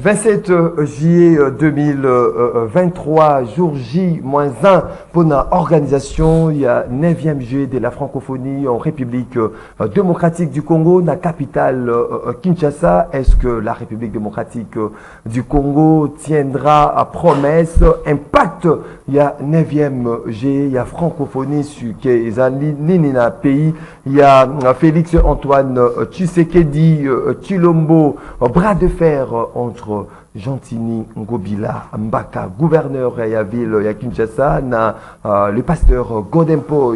27 juillet 2023, jour J-1 pour la organisation, il y a 9e juillet de la francophonie en République démocratique du Congo, la capitale Kinshasa. Est-ce que la République démocratique du Congo tiendra à promesse? Impact, il y a 9e juillet, il y a francophonie sur le pays, il y a Félix Antoine Tshisekedi Tshilombo, bras de fer entre Gentini Ngobila Mbaka, gouverneur de la ville de Kinshasa, le pasteur Godempo,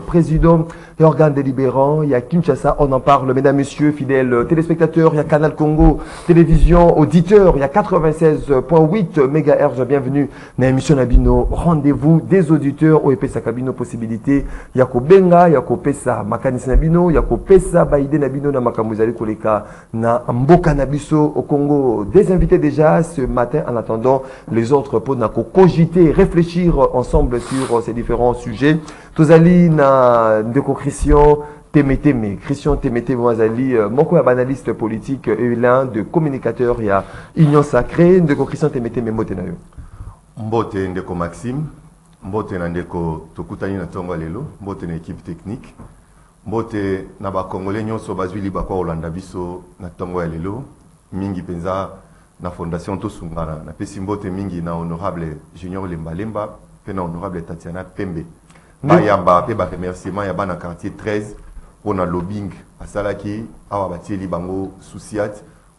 président et organe délibérant, il y a Kinshasa, on en parle, mesdames, messieurs, fidèles téléspectateurs, il y a Canal Congo, télévision, auditeurs, il y a 96.8 MHz, bienvenue dans l'émission Nabino, rendez-vous des auditeurs, au EPSA Kabino possibilité, il y a Kobenga, il y a Kopesa Makanis Nabino, il y a Kopesa Baïde Nabino, na Makamuzali Koleka, na Mboka Nabiso au Congo, des invités déjà ce matin en attendant les autres pour cogiter, réfléchir ensemble sur ces différents sujets. Tozali na ndeko Christian Temeteme, Christian Temeteme Mwazali, moko ya analyste politique et l'un de communicateur, il y a Union Sacrée, ndeko Christian Temeteme mbote na yo. Mbote ndeko Maxime, mbote na ndeko tokutani na tongo lelo, mbote na équipe technique, mbote na ba congolais nyonso bazwili bakwa Olanda biso na tongo ya lelo, mingi penza na fondation Tosungana, na pesi mbote mingi na honorable Junior Lembalemba, pe na honorable Tatiana Pembe. Bayamba pe ba remerciement ya bana quartier 13 pour na lobbying asalaki awa batieli bango souciat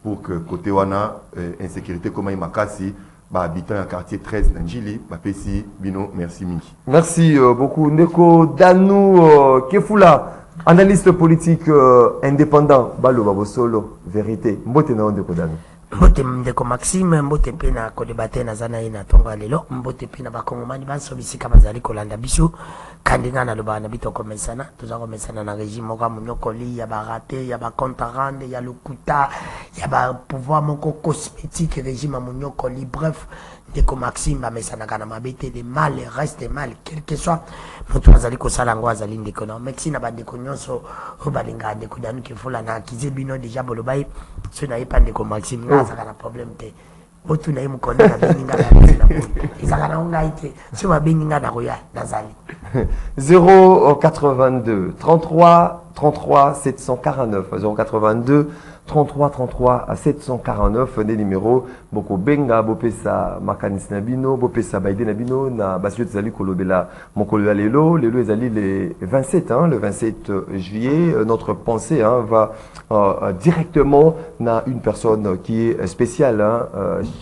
pour que côté wana insécurité comme makasi ba habitant ya quartier 13 na Njili ba pesi bino merci mingi. Merci beaucoup ndeko Danou Kefula, analyste politique indépendant balo babosolo vérité mbote na ndeko Danou. Mbote mdeko Maxime, mbote pe na kodebate na zana ina tonga lelo, mbote pe na bakongomani banso bisika bazali kolanda biso kandinga na loba na bito komesana, tuza komesana na régime moka munyokoli ya barate, ya ba kontarande, ya lokuta, ya ba pouvoir moko cosmétique régime munyokoli, bref, ndeko Maxime ba mesana kana mabete de mal reste mal quel que soit moto bazali ko sala ngo azali ndeko na Maxime na bandeko nyonso o balinga ndeko Danu Kefula na kize bino déjà bolobai so na ipande ko Maxime na saka na problème te botu na imu konda na beninga na izaka na unga ite so ba beninga na roya nazali 082 33 33 749 082 33 33 à 749 des numéros boko benga bopesa makanis nabino bopesa baide nabino na basio tsali kolobela mokolo ya lelo ezali le 27 le 27 juillet notre pensée va directement na une personne qui est spéciale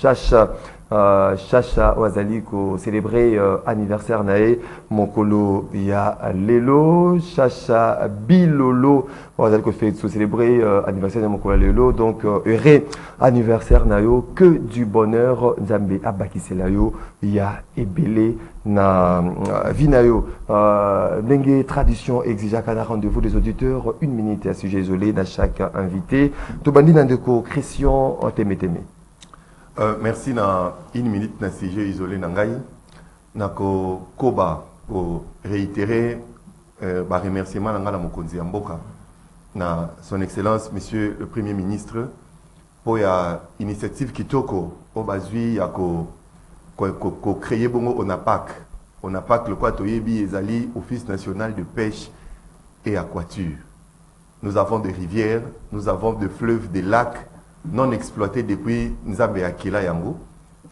Chacha Oazali ko célébrer anniversaire nae mokolo ya lelo Chacha Bilolo Oazali ko fait célébrer anniversaire de mokolo ya lelo donc heureux anniversaire nayo que du bonheur Nzambe abakisela yo ya ebele na vinayo ndenge tradition exige un rendez-vous des auditeurs 1 minute à sujet isolé dans chaque invité tobandi na ndeko Christian Temeteme. Merci na 1 minute na sujet isolé na ngai na ko koba ko réitérer ba remerciement na ngala mokonzi ya mboka na son excellence monsieur le premier ministre pour ya initiative kitoko o bazui ya ko créer bongo ONAPAC le quoi toyebi ezali office national de pêche et aquature. Nous avons des rivières, nous avons des fleuves, des lacs non exploité depuis Nzambe Akila Yango.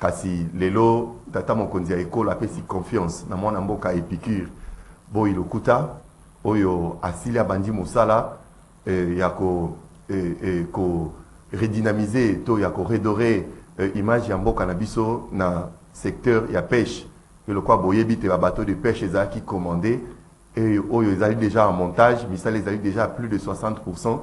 Kasi lelo tata mokonzi ya école apesi confiance na mwana mboka Epicure boy lokuta oyo asili abandi musala yako ko redynamiser to yako redorer image ya mboka na biso na secteur ya pêche et le quoi boyebi te ba bateau de pêche ezaki commandé et oyo ezali déjà en montage misala ezali déjà à plus de 60%.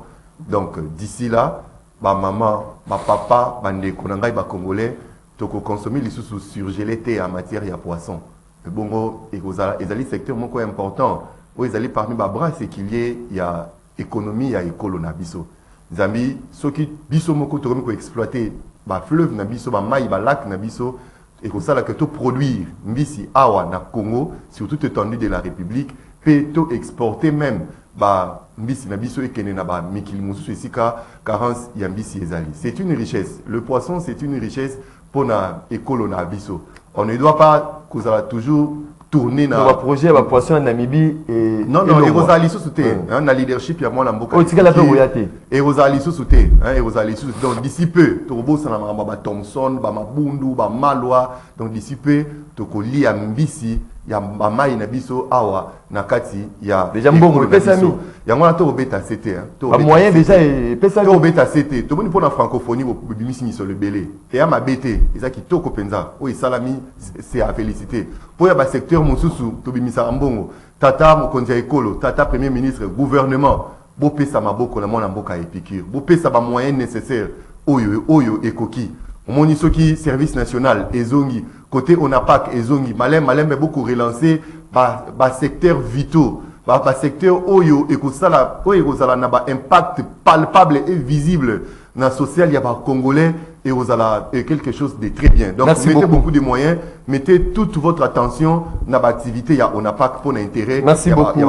Donc d'ici là ba maman, ba papa, bande konangai ba congolais, toko consommer les sous surgelés en matière ya poisson. Le bongo et ezali secteur moko important. O ezali parmi ba bras c'est qu'il y a économie ya écolo na biso. Zambi soki biso moko to ko exploiter ba fleuve na biso ba mai ba lac na biso et ko sala que to produire mbisi awa na Congo surtout étendue de la République peut to exporter même ba mbisi na biso ekene na ba mikili mususu esika carence ya mbisi ezali. C'est une richesse. Le poisson c'est une richesse pour na ekolo na biso. On ne doit pas toujours tourner dans le projet ba poisson en Namibie et non et Rosalie Souté na leadership ya mwana mboka. O tikala pe boyate. Et Rosalie Souté et Rosalie Souté donc d'ici peu tobo sana ba Thompson ba Mabundu ba Malwa donc d'ici peu to ko li mbisi ya mama na biso awa na kati ya déjà mbongo pesami ya ngona to beta CT ba moyen déjà et pesami to beta CT to boni pour la francophonie bo bimisi miso le belé et ya mabete eza ki toko penza o isalami c'est à féliciter pour ya ba secteur mususu to bimisa mbongo tata mokonzi ya ekolo tata premier ministre gouvernement bo pesa maboko na mona mboka epikir bo pesa ba moyen nécessaire oyo ekoki omoni soki service national ezongi côté ONAPAC ezongi malem mais beaucoup relancé ba secteur vitaux ba secteur oyo ekosala na ba impact palpable et visible na social ya ba congolais et osala quelque chose de très bien. Donc merci mettez beaucoup de moyens, mettez toute votre attention na ba activité ya ONAPAC pour l'intérêt. Merci beaucoup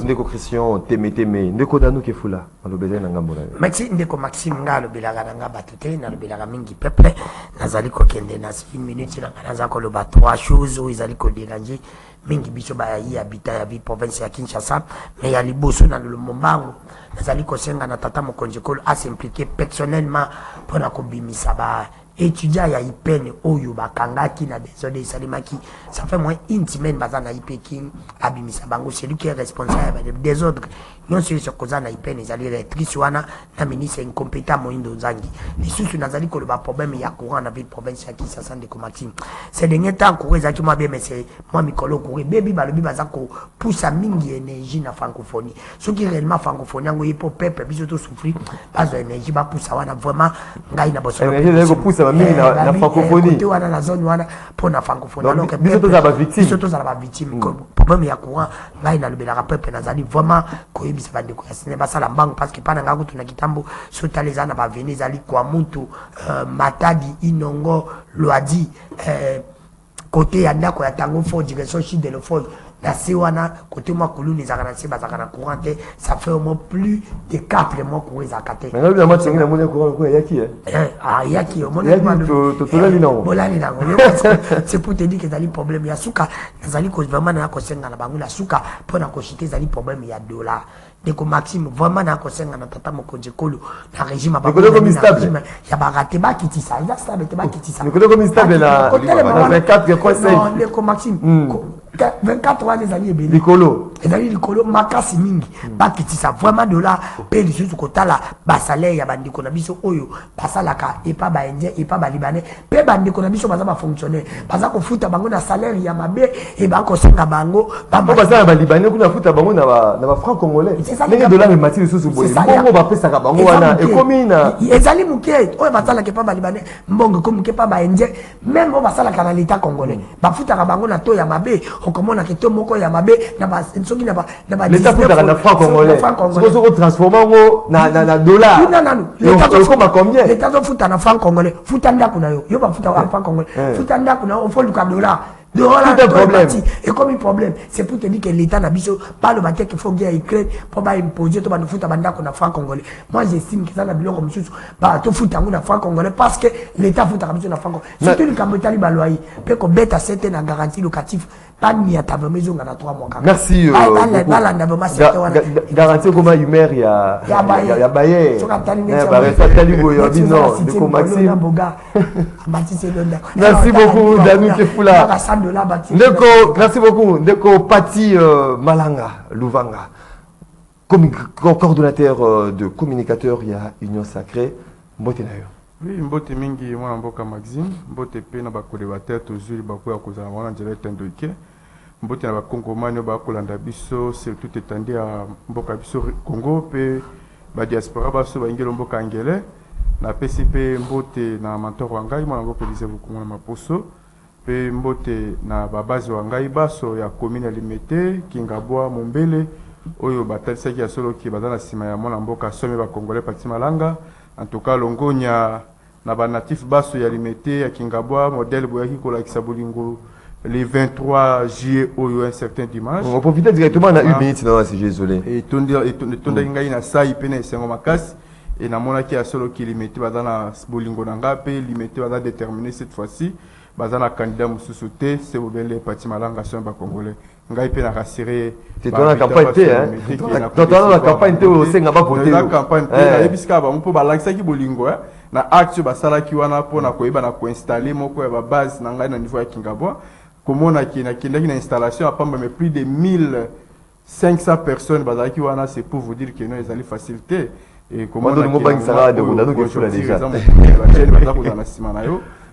Ndeko Christian Teme Ndeko Danu Kefula alobeza na ngambo na. Merci Ndeko Maxime ngalo bilaka nga batute na bilaka mingi peuple nazali ko kende na 1 minute na naza ko loba 3 choses où izali ko déranger mingi biso ba yi habita ya bi province ya Kinshasa mais ya liboso na le Mombango nazali ko senga na tata mokonzi kolo a s'impliquer personnellement pour na ko bimisa ba étudiant ya ipene oyo bakangaki na désordre salimaki ça fait moins une semaine bazana ipeking abimisa bango celui qui est responsable de désordre non c'est ce cause na ipene zali rectrice wana na ministre incompétent moindo zangi lisusu nazali ko le ba problème ya courant na ville province ya Kinshasa de Maxime c'est dernier temps courir zaki moi bien mais c'est moi mikolo courir baby balobi bazako poussa mingi énergie na francophonie ce qui réellement francophonie ngo yipo peuple biso to souffrir pas énergie ba poussa wana vraiment ngai na boso na francophonie côté wana na zone wana pour na francophonie donc biso to za ba victime problème ya courant ngai na lobela peuple nazali vraiment ko yebisa bandeko ya sine basala mbango parce que pana ngako tuna kitambo sotaleza na ba venez ali kwa muntu Matadi Inongo Loadi côté ya ndako ya tango fort direction sud de le fort la sewana côté moi kuluni zakana seba zakana courant ça fait au moins plus de 4 mois pour les akater mais là moi tsinga mon courant ko yaki yaki au moins to bolani nango c'est pour te dire que zali problème ya suka zali ko vraiment na ko senga na bangu la suka pour na ko chiter zali problème ya dollar Ndeko Maxime vraiment na ko senga na tata mokonzi kolo na régime ba ya ba raté ba kitisa ila stable te ba kitisa Ndeko stable na 24.5 non Ndeko Maxime 24 wana ezali ebele likolo ezali likolo makasi mingi bakitisa vraiment de là pe lisusu kotala basalaire ya bandeko na biso oyo basalaka epa ba indien epa ba libanais pe bandeko na biso baza ba fonctionnaire baza kofuta bango na salaire ya mabe e ba kosenga bango ba baza ba libanais kuna futa bango na ba franc congolais ndenge dollar emati lisusu boye mbongo bapesaka bango wana ekomi na ezali muke oyo basalaka epa ba libanais mbongo komi ke pa ba indien même o basalaka na l'état congolais bafutaka bango na to ya mabe okomona keto moko ya mabe na ba soki na ba l'état futaka na franc congolais soki ko transformer ngo na dollar l'état koma combien l'état zo futa na franc congolais futa ndako na yo ba futa franc congolais futa ndako na yo faut le dollar et comme un problème c'est pour te dire que l'état n'a biso pas le bâtiment qu'il faut qu'il Ukraine pour pas imposer tout le monde à banda qu'on a franc congolais moi j'estime que ça n'a bien comme chose bah tout fout à franc congolais parce que l'état fout à biso na franc congolais surtout le Cameroun ba loyer peut qu'on bête à certaines na garantie locative pas ni à ta maison on a 3 mois merci garantie comme humeur ya baye merci beaucoup Danu Kefula Ndeko, merci beaucoup. Ndeko Pati Malanga Louvanga, coordonnateur de communicateurs, il y a Union Sacrée. Mbote na yo. Oui, mbote mingi mwana mboka Maxime, mbote pe na ba collaborateur toujours ba ko yakoza wana direct ndoike. Mbote na ba Congomani ba kolanda biso surtout étendu à mboka biso Congo pe ba diaspora ba so ba ngelo mboka ngele na PCP mbote na mentor wangai mwana mboka lise beaucoup na maposo. Pe mbote na babazi wa ngai baso ya commune ya Limete Kingabwa Mombele oyo batalisaki ya solo ki bazana sima ya mwana mboka some ba congolais Pati Malanga en tout cas longonya na ba natif baso ya Limete ya Kingabwa modèle boyaki kola kisabulingo le 23 juillet au un certain dimanche. On profite directement dans 1 minute dans CG isolé. Et tonda ngai na sai pene sengo makasi et na mona ki a solo ki limité bazana bolingo nanga pe limité bazana déterminé cette fois-ci bazana candidat mususu te c'est obele parti malanga son ba congolais ngai pe na rassurer c'est toi la campagne te hein toi la campagne te au senga ba voter la campagne te na ebiska ba mpo balakisa ki bolingo na action basala ki wana po na koyeba na ko installer moko ya ba base na ngai na niveau ya Kingabwa komona ki na kindaki na installation apamba mais plus de 1500 personnes bazaki wana c'est pour vous dire que non ils allaient faciliter et comment on a ça de on a donc sur la déjà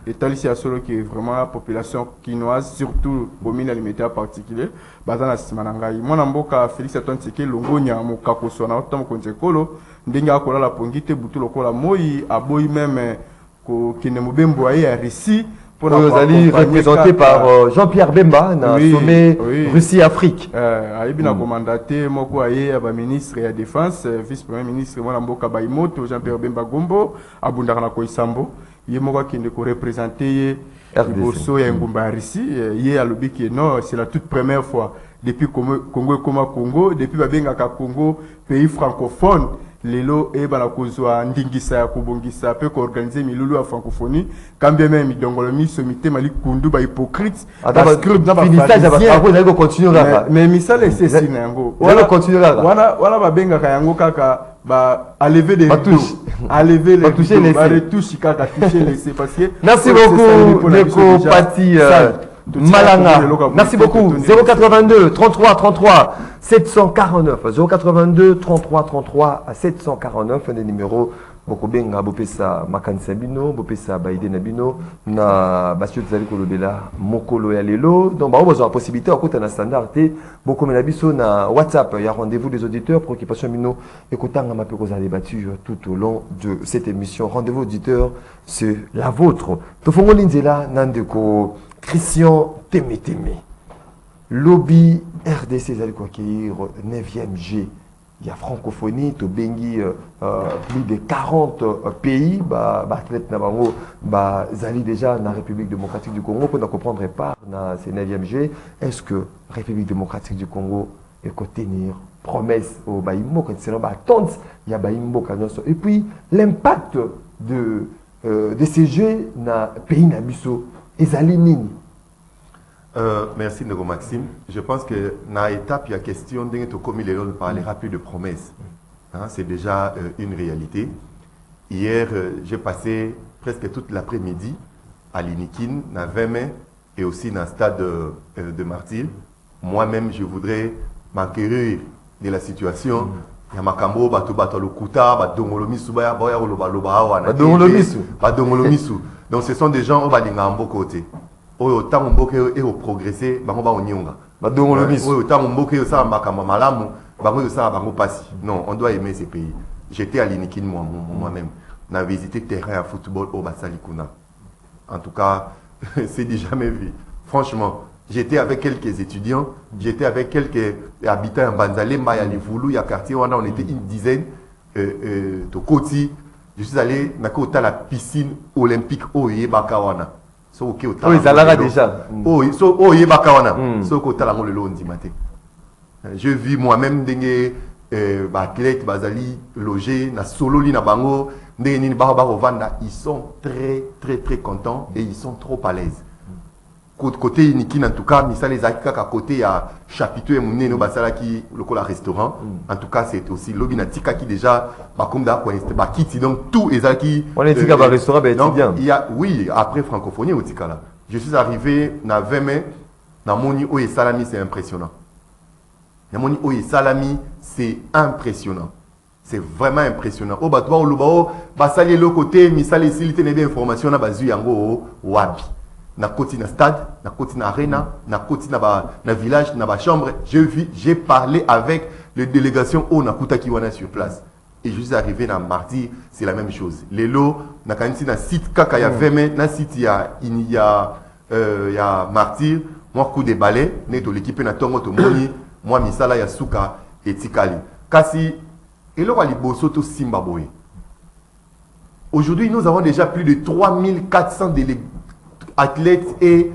et talisi à solo qui est vraiment la population quinoise surtout bomine alimentaire particulier bazana simanangai mona mboka Félix Antoine Tshisekedi longonya mokakoso na otomo konzekolo ndinga akola la pongite butu lokola moi aboyi même ko kine mobembo aye à Russie pour nous aller représenté par Jean-Pierre Bemba dans le sommet Russie-Afrique. Aïbina commandaté, moko aye aba ministre de la défense, vice-premier ministre mwana mboka Baimoto Jean-Pierre Bemba Gombo, abundaka na Koisambo, ye moko qui ne ko représenter Bosso ya ngumba Russie, ye alobi ki non, c'est la toute première fois depuis Congo, depuis babengaka Congo, pays francophone. Lelo e bana kozwa ndingisa ya kubongisa pe ko organiser milulu ya francophonie kambia même midongolo miso mitema likundu ba hypocrite script na ba finissage continuer là mais misale c'est sina yango wala continuer là wala ba benga ka yango kaka ba à lever des touches à lever les touches ba retouche kaka toucher laisser parce que merci beaucoup Neko Pati Malanga. Merci beaucoup. 082 33 33 749. 082 33 33 à 749. Un des numéros. Boko benga bopesa makanisa bino bopesa baide na bino na basio tezali kolobela mokolo ya lelo donc ba ozo la possibilité akota na standard te boko mena biso na WhatsApp ya rendez-vous des auditeurs préoccupation bino ekotanga mape ko za débattu tout au long de cette émission rendez-vous auditeurs c'est la vôtre to fongoli nzela nandeko Christian Temeteme lobby RDC zali ko accueillir 9e G. Il y a francophonie, to bengi plus de 40 pays, athlètes nabango, zali déjà dans la République démocratique du Congo, pour comprendre pas dans ces 9e G, est-ce que la République démocratique du Congo est tenir promesse au Baïmbo, quand c'est là, attente, il y a Baïmbo, et puis l'impact de ces Jeux dans le pays Nabiso, et zali nini. Merci Nego Maxime. Je pense que dans l'étape, il y a question de comme il est parler rapide de promesses. Hein, c'est déjà une réalité. Hier, j'ai passé presque toute l'après-midi à l'Inikin, dans 20 mai, et aussi dans le stade de Martyr. Moi-même, je voudrais m'acquérir de la situation. Il y a Makambo, Bato Lokuta, Badongolomisu, Badongolomisu. Donc ce sont des gens qui sont en côté. Oyo tango mboke e o progresser bango ba onyonga badongo le miso oyo tango mboke yo sa makamba malamu bango yo sa bango pasi non on doit aimer ces pays. J'étais à l'Inikin moi-même na visité terrain à football au Basali Kuna. En tout cas c'est déjà jamais vu franchement. J'étais avec quelques étudiants, j'étais avec quelques habitants en Banzalé, Maya Livoulou, il y a quartier on était une dizaine de Koti. Je suis allé à la piscine olympique au Yebakawana. Oui, ça l'a déjà. Je vis moi-même des athlètes bazali logés na sololi na bango ils sont très très très contents et ils sont trop à l'aise. Côté Nikin en tout cas, misal les akika côté à chapiteau et mouné no basala qui le restaurant. En tout cas, c'est aussi l'obinatika qui déjà comme da kiti donc tout et qui on est dit qu'à restaurant bien. Il y a oui, après francophonie au Tikala. Je suis arrivé na 20 mai na moni oye salami c'est impressionnant. Na moni oye salami c'est impressionnant. C'est vraiment impressionnant. Au batwa au lubao basali le côté misal ici il information na bazu yango wapi. Na côté na stade, na côté na arena, na côté na village, na ba chambre, j'ai parlé avec les délégations au Nakuta Kiwana sur place. Et je suis arrivé dans Mardi, c'est la même chose. Les lots, na kanisi na site kaka ya 20 mai, na site il y a Martyr, moi coup de balai, neto l'équipe na tongo to moni, moi misala ya suka et tikali. Kasi elo ali bosoto Simbaboy. Aujourd'hui, nous avons déjà plus de 3400 athlètes et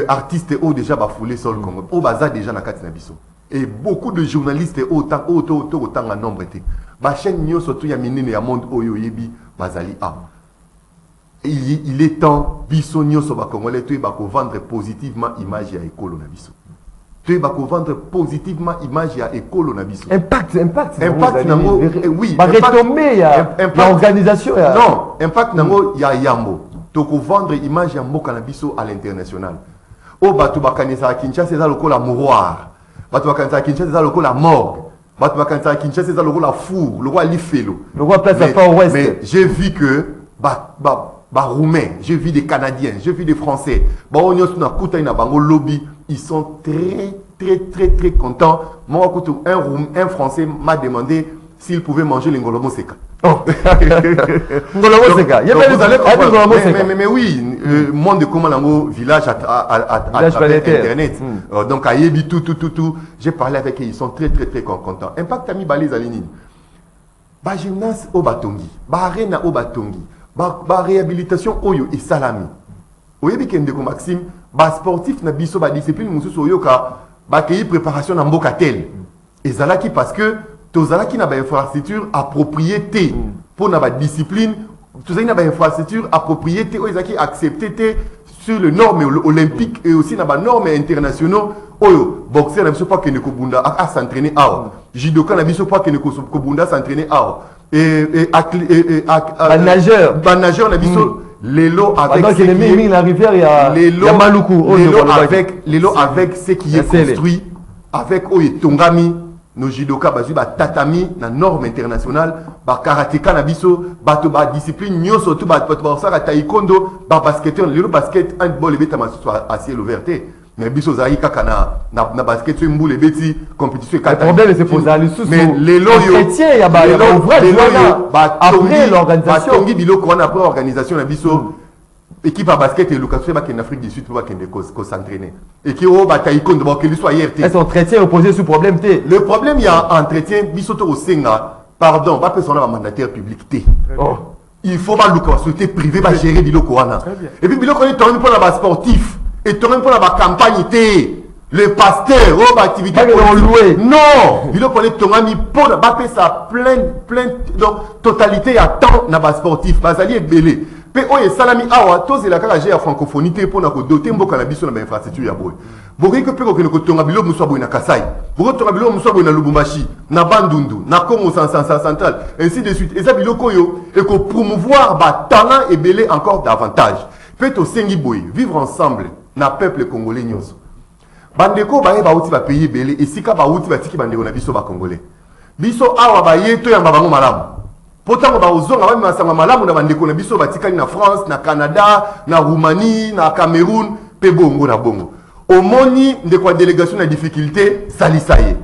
artistes ont déjà bafoulé sur le Congo. Au bazar déjà na kati na biso. Et beaucoup de journalistes autant en nombre été. Ba chaîne nyo surtout ya minene ya monde oyo yebi bazali a. Il est temps biso nyo so ba congolais to ba ko vendre positivement image ya ekolo na biso. Tu vas vendre positivement image à école na biso. Impact nango oui. Ba retomber ya l'organisation. Non, impact nango ya yambo. Tu vas vendre image ya mboka na biso à l'international. O batu bakanisa Kinshasa za lokola mouroir. Batu bakanisa Kinshasa za lokola morgue. Batu bakanisa Kinshasa za lokola four, le roi Lifelo. Le roi place à Fort Ouest. Mais j'ai vu que Roumains, j'ai vu des Canadiens, j'ai vu des Français. Ils sont très contents. Moi, un Français m'a demandé s'il pouvait manger les Ngolomo Seka. Oh. Ngolomo Seka. Mais oui, monde de comment village à Internet. Donc, à Yebi, tout. J'ai parlé avec eux, ils sont très contents. Impact Ami Balé Zalini. Ba gymnase au Batongi, ba arena au Batongi. Ba réhabilitation oyo et salami. Oyebi kende ko Maxime, ba sportif na biso ba discipline mususu oyo ka ba kei préparation na mboka tel. Ezalaki parce que tozalaki na ba infrastructure appropriée pour na ba discipline, tozalaki na ba infrastructure appropriée oyo ezaki accepté sur les normes olympiques et aussi na ba normes internationaux oyo boxeur na biso pas kende ko bunda a s'entraîner awa. Judoka na biso pas kende ko bunda s'entraîner awa. Nageur na biso lelo avec la rivière il y a Maluku lelo avec ce qui est construit avec oye tongami nos judoka bazu ba tatami na norme internationale ba karatéka na biso bato ba discipline nyoso to ba sa taekwondo ba basketteur lelo basket handball et beta maso à ciel ouvert. Mais biso zai kaka na basket so mbule beti compétition le problème c'est posé à l'issue mais les loyo chrétien ya ba après l'organisation tongi biloko wana après organisation na biso équipe à basket et location ba en Afrique du Sud pour kende ko s'entraîner et qui au ba taekwondo ba que soit hier est entretien opposé sous problème té le problème il y a entretien biso to osenga pardon ba personne ba mandataire public té il faut ba loka société privée ba gérer biloko wana et puis biloko ni tongi pour la sportif et tu pour la campagne, le pasteur, activité non, il faut ton ami pour ça plein donc totalité à temps na bas sportif, basali et belé. Pe oye salami awa tous la carrière à francophonie pour na ko doter mboka na biso na infrastructure ya boy. Boki que pe ko ne ko tonga bilo muso boy na Kasai. Boki tonga bilo muso boy na Lubumbashi, na Bandundu, na Congo central, ainsi de suite. Et ça bilo koyo et ko promouvoir ba talent et belé encore davantage. Peut au sengi boy vivre ensemble. Na peuple congolais nyonso bandeko baye bauti ba pays belé esika bauti batiki bandeko na biso ba congolais biso awa baye to yamba bango malamu potango ba ozonga ba masanga malamu na bandeko na biso batikali na France na Canada na Roumanie na Cameroun pe bongo na bongo omoni ndeko délégation na difficulté salisaye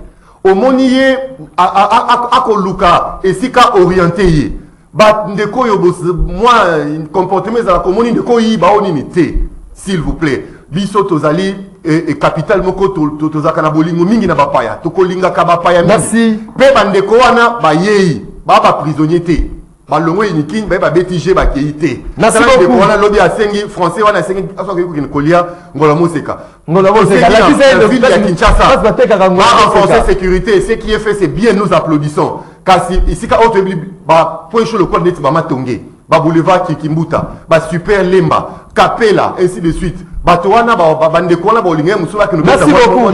omoni ye akoluka esika orienté ye ba ndeko yo moi comportement za komoni ndeko yi ba oni nité s'il vous plaît biso tozali et capital moko tozaka na bolingo mingi na bapaya tokolinga ka bapaya merci pe bandeko wana bayei ba prisonnier te balongo inikin ba BTG ba keite merci beaucoup wana lobby asengi français wana asengi aso ko kolia Ngolomo Seka la ville ya Kinshasa renforcer sécurité ce qui est fait c'est bien nous applaudissons kasi ici ka autre ba point chaud le code net ba matongé ba boulevard Kimbuta ba super Lemba Capella ainsi de suite Batoana bandeko wana bolinga musula que nous merci beaucoup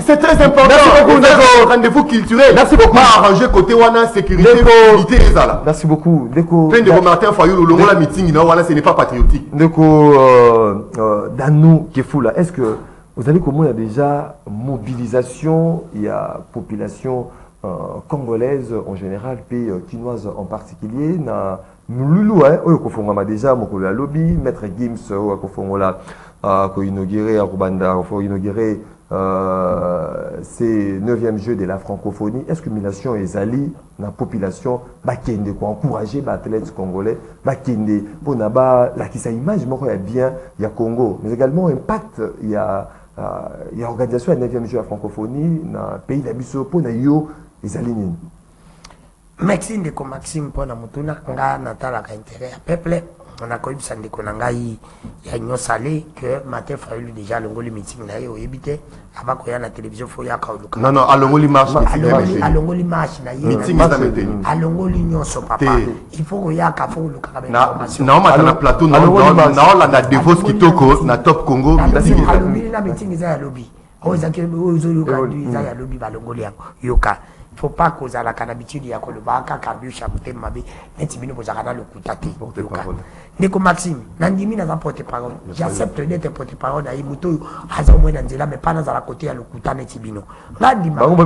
c'est très important merci beaucoup rendez-vous culturel merci beaucoup arranger côté wana sécurité ezala merci beaucoup Ndeko Pendeko Martin Fayulu longo la meeting na wana ce n'est pas patriotique Ndeko Danou Kefula est-ce que vous allez comment il y a déjà mobilisation il y a population congolaise en général pays quinoise en particulier na Mululu oyo kofongama déjà mokolo ya lobby maître Gims oyo kofongola ko inaugurer à Rwanda ko inaugurer ces 9e jeux de la francophonie est-ce que Milation ezali na population bakende ko encourager ba athlètes congolais bakende pona ba la kisa image moko ya bien ya Congo mais également impact il y a organisation ya 9e jeux de la francophonie na pays la biso pona yo ezali nini Maxime de Maxime pour la mutuna nga natalaka intérêt à peuple on a connu ça de Konangai, il y a une salé que matin fallu déjà le meeting là, il évité avant qu'il y ait la télévision, il faut y avoir non non, allongoli marche, allongoli marche na meeting ça meeting, allongoli nyonso papa, il faut qu'il y ait un café ou le carabin information. Non, mais na plateau, non, la défausse qui toko na top Congo, allongoli na meeting ça lobby, oh zakeli ozo ça lobby balongoli yoka. Il ne faut pas causer la canabitude, il y a que le baka, Kabu, Chaboté, Mabé, Netibino, Bozarana, le Koutate. Neko Maxime, Nandimi n'a pas porte-parole. J'accepte d'être porte-parole à Imuto, Hazamoué Nandela, mais pas dans la côté à le Kouta Netibino. Là, du bon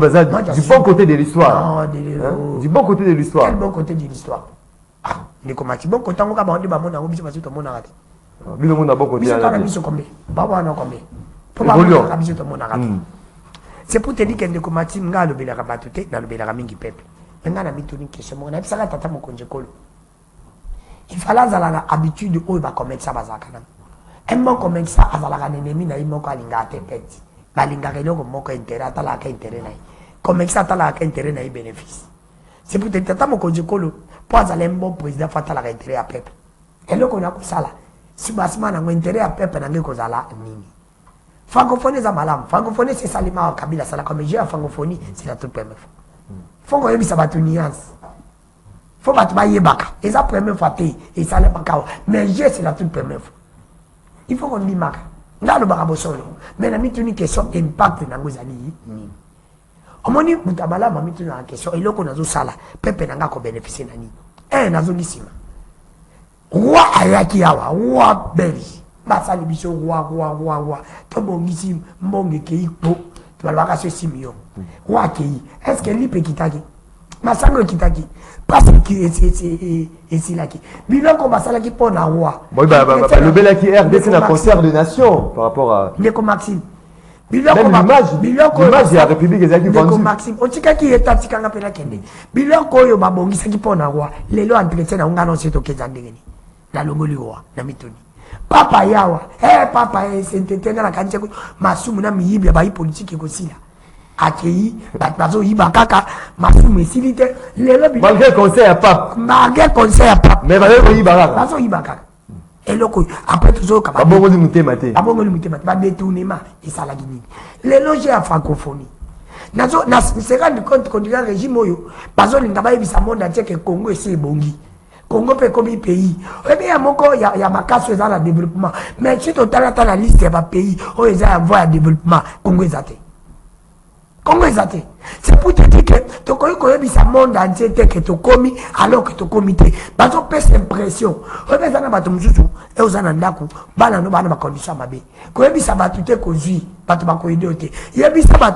côté de l'histoire. Du bon côté de l'histoire. Quel bon côté de l'histoire? Neko Maxime, bon côté, on va demander à mon ami, parce que tout le monde a raté. Mais le monde a bon côté. C'est pour te dire que ndeko Maxime nga lo belaka batute na lo belaka mingi peuple. Nga na mitoni question mo na bisaka tata mo konje kolo. Il fallait zala na habitude o ba commettre ça bazaka na. Un bon comme ça azala ka ennemi na imo ko alinga te peti. Balinga kelo ko moko intérêt atala ka intérêt na. Comme ça atala ka intérêt na bénéfice. C'est pour te dire tata mo konje kolo pour azala un bon président fatala ka intérêt à peuple. Et le ko na ko sala. Si basma na intérêt à peuple na ngeko zala nini. Francophonie c'est malam. Francophonie c'est Salima Kabila. C'est la comédie en francophonie, c'est la toute première fois. Faut qu'on ait ça battu nuance. Faut battre bailler baka. Et ça première fois et ça n'est pas cao. Mais c'est la toute première fois. Il faut qu'on dise maka. Dans le barabosolo. Mais la mise une question impact dans nos alliés. Au moins ni mutabala m'a mis une question. Et là qu'on a zo sala. Pepe nanga ko bénéficier nani. Nazo nisima. Roi ayakiawa. Roi beli. Basali biso roi tobongisi mbonge keiko tubalaka so 6 millions roi kei est-ce que lipe kitaki masango kitaki parce que c'est là qui biloko basala ki pona roi le belaki RDC na concert de nation par rapport à Neko Maxime biloko l'image de la République ezaki vendu Neko Maxime otika ki etatika nga pena kende biloko oyo babongisa ki pona roi lelo entretien na ngana seto kezandengeni na longoli roi na mitoni papa yawa papa sentenga na kanche masumu na miyibi ba politique ko sila akei bazo yiba kaka masumu esilite lelo bi malgré conseil à pape mais bazo yiba kaka eloko après toujours ka abongoli mutema ba détournement et ça la guinée lelo j'ai à francophonie nazo na se rendre compte qu'on dirait régime oyo bazo linga ba yebisa monde entier que Congo est bongi Congo peut comme pays. Et bien, il y a ma casse dans le développement. Mais si tu as la liste des pays où ils ont un développement, Congo est athée. Congo est athée. C'est pour te dire que tu connais ce monde entier que tu commis alors que tu comité. Parce que tu as l'impression. Tu as l'impression que tu as l'impression que tu as l'impression que tu as l'impression que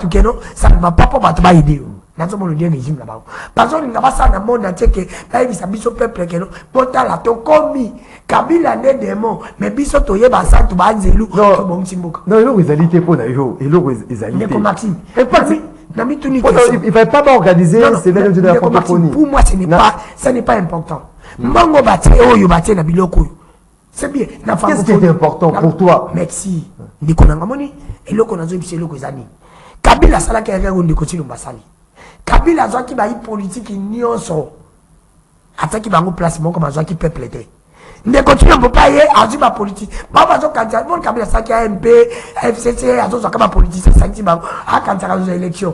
tu as l'impression que tu as l'impression nazo mo le régime là-bas parce que nga basa na monde entier que là bisa biso peuple que non potala to komi Kabila ne demo mais biso to yeba sa to banzelu to bon simboka non elo ezalité pour na yo elo ezalité Neko Maxime na mituni il va pas organiser c'est même de la francophonie pour moi ce n'est pas important mbongo batie oyo batie na biloko c'est bien na qu'est-ce qui est important pour toi merci ndiko na ngamoni eloko nazo biso eloko ezani Kabila sala ke ngako ndiko tshilomba sali Kabila azwaki ba politique nyonso ataki bango place moko bazwaki peuple te ndeko tshilombo pa ye azwi ba politique baba zo kanza bon Kabila saki AMP FCC azo zaka ba politique santi bango akanza kazo élection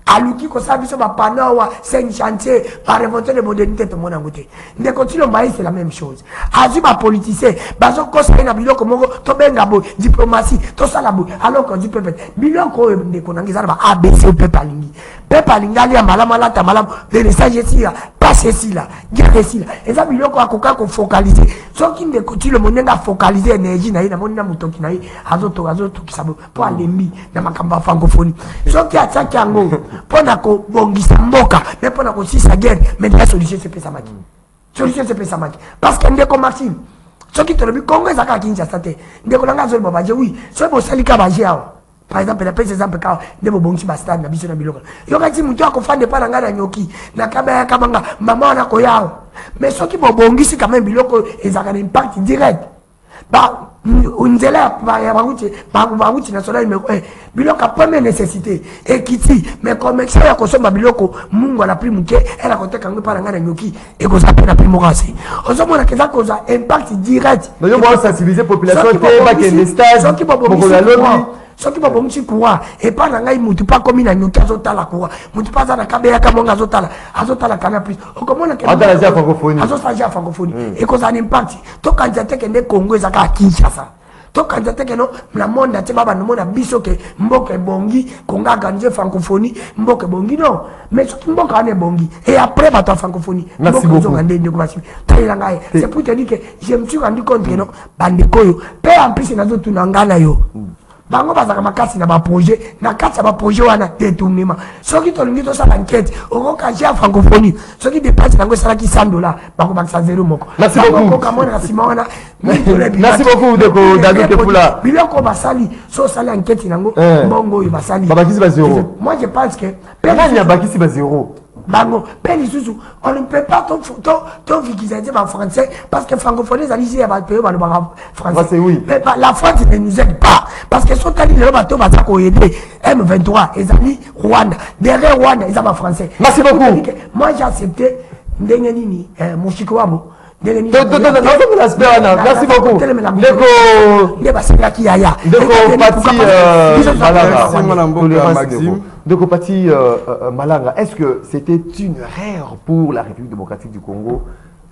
aluki ko sabiso ba panawa 5 chantier par remonter les modernités to mona ngote ndeko tshilombo c'est la même chose azwi ba politicien bazo kosa na biloko moko to benga bo diplomatie to sala bo alors qu'on dit peuple biloko ndeko nangizana ba ABC peuple alingi peuple alingi ali malama ta malama de message ici passer ici là guerre ici là et ça biloko akoka ko focaliser soki ndeko tshilombo ndenga focaliser énergie na ina mona mutoki na azo to kisabo po alembi na makamba francophonie soki ataki yango pona ko bongisa mboka mais pona ko sisa guerre mais la solution c'est pesa maki parce que ndeko Maxime soki to le Congo ezaka Kinshasa te ndeko langa zo babaje oui so bo salika baje awa par exemple la pese exemple ka ndebo bongisi ba stade na biso na biloko yokati mutu akofande pa ngana nyoki na kabaya kabanga mama na ko yawo mais soki bo bongisi quand même biloko ezaka un impact direct nzela ya baruti national numéro 1 biloko ya première nécessité ekiti mais connexion ya kosomba biloko mungu ala prix muke ela koteka ngo para ngana nyoki ekoza pe na prix mokasi ozomona keza koza impact direct mais yo ba sensibiliser population te ba ke les stages boko la lobi soki babongisi courant epa na ngai mutu pa komi na nyoki azotala courant mutu pa aza na kabeyaka mongo azotala kana plus okomona azostage ya francophonie ekozala na impact tokanisa te kende congo ezaka ya kinshasa tokanisa te keno na monde ate babanomona biso ke mboka ebongi kongo aganise francophonie mboka ebongi non mais soki mboka wana ebongi et après bato ya francophonie mboka ezonga nde ndeko basi talela ngai c'est pour te dire que je me suis rendu compte que non bandeko oyo mpe en plus nazotuna ngai na yo bango bazaka makasi na baprojet na kati ya baprojet wana détournement soki tolingi tosala enquête okokaje ya francophonie soki dépense nango esalaki $100 bakobakisa 0 moko okokamona nsima wana merci beaucoup ndeko David Kepula biloko basali so osali enquête nango mbongo oyo basali babakisi ba 0 moi je pense que nani abakisi ba 0 bango pe lisusu on ne peut pas to vikisaiser ba français parce que francophonie ezali ici ya bato oyo balobaka français oui mais la France ne nous aide pas parce que sotali lelo bato baza koyede M23 ezali Rwanda derrière Rwanda eza ba français merci beaucoup moi j'ai accepté ndenge nini moshiko wabo merci beaucoup Ndeko Pati Malanga, est-ce que c'était une erreur pour la République démocratique du Congo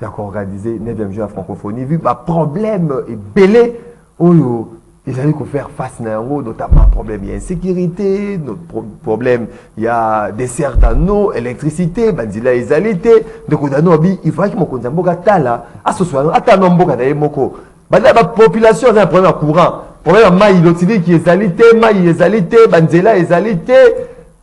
d'accord organisé 9e jeu à francophonie vu bah problème et belé ils allaient faire face notamment problème il y a insécurité notre problème il y a des certains eau électricité bandila ezalité de kodano il faut que mon konzamboka tala asoswa atano mboka na yemoko banda ba population a un problème courant problème mai lotili qui ezalité mai ezalité bandela ezalité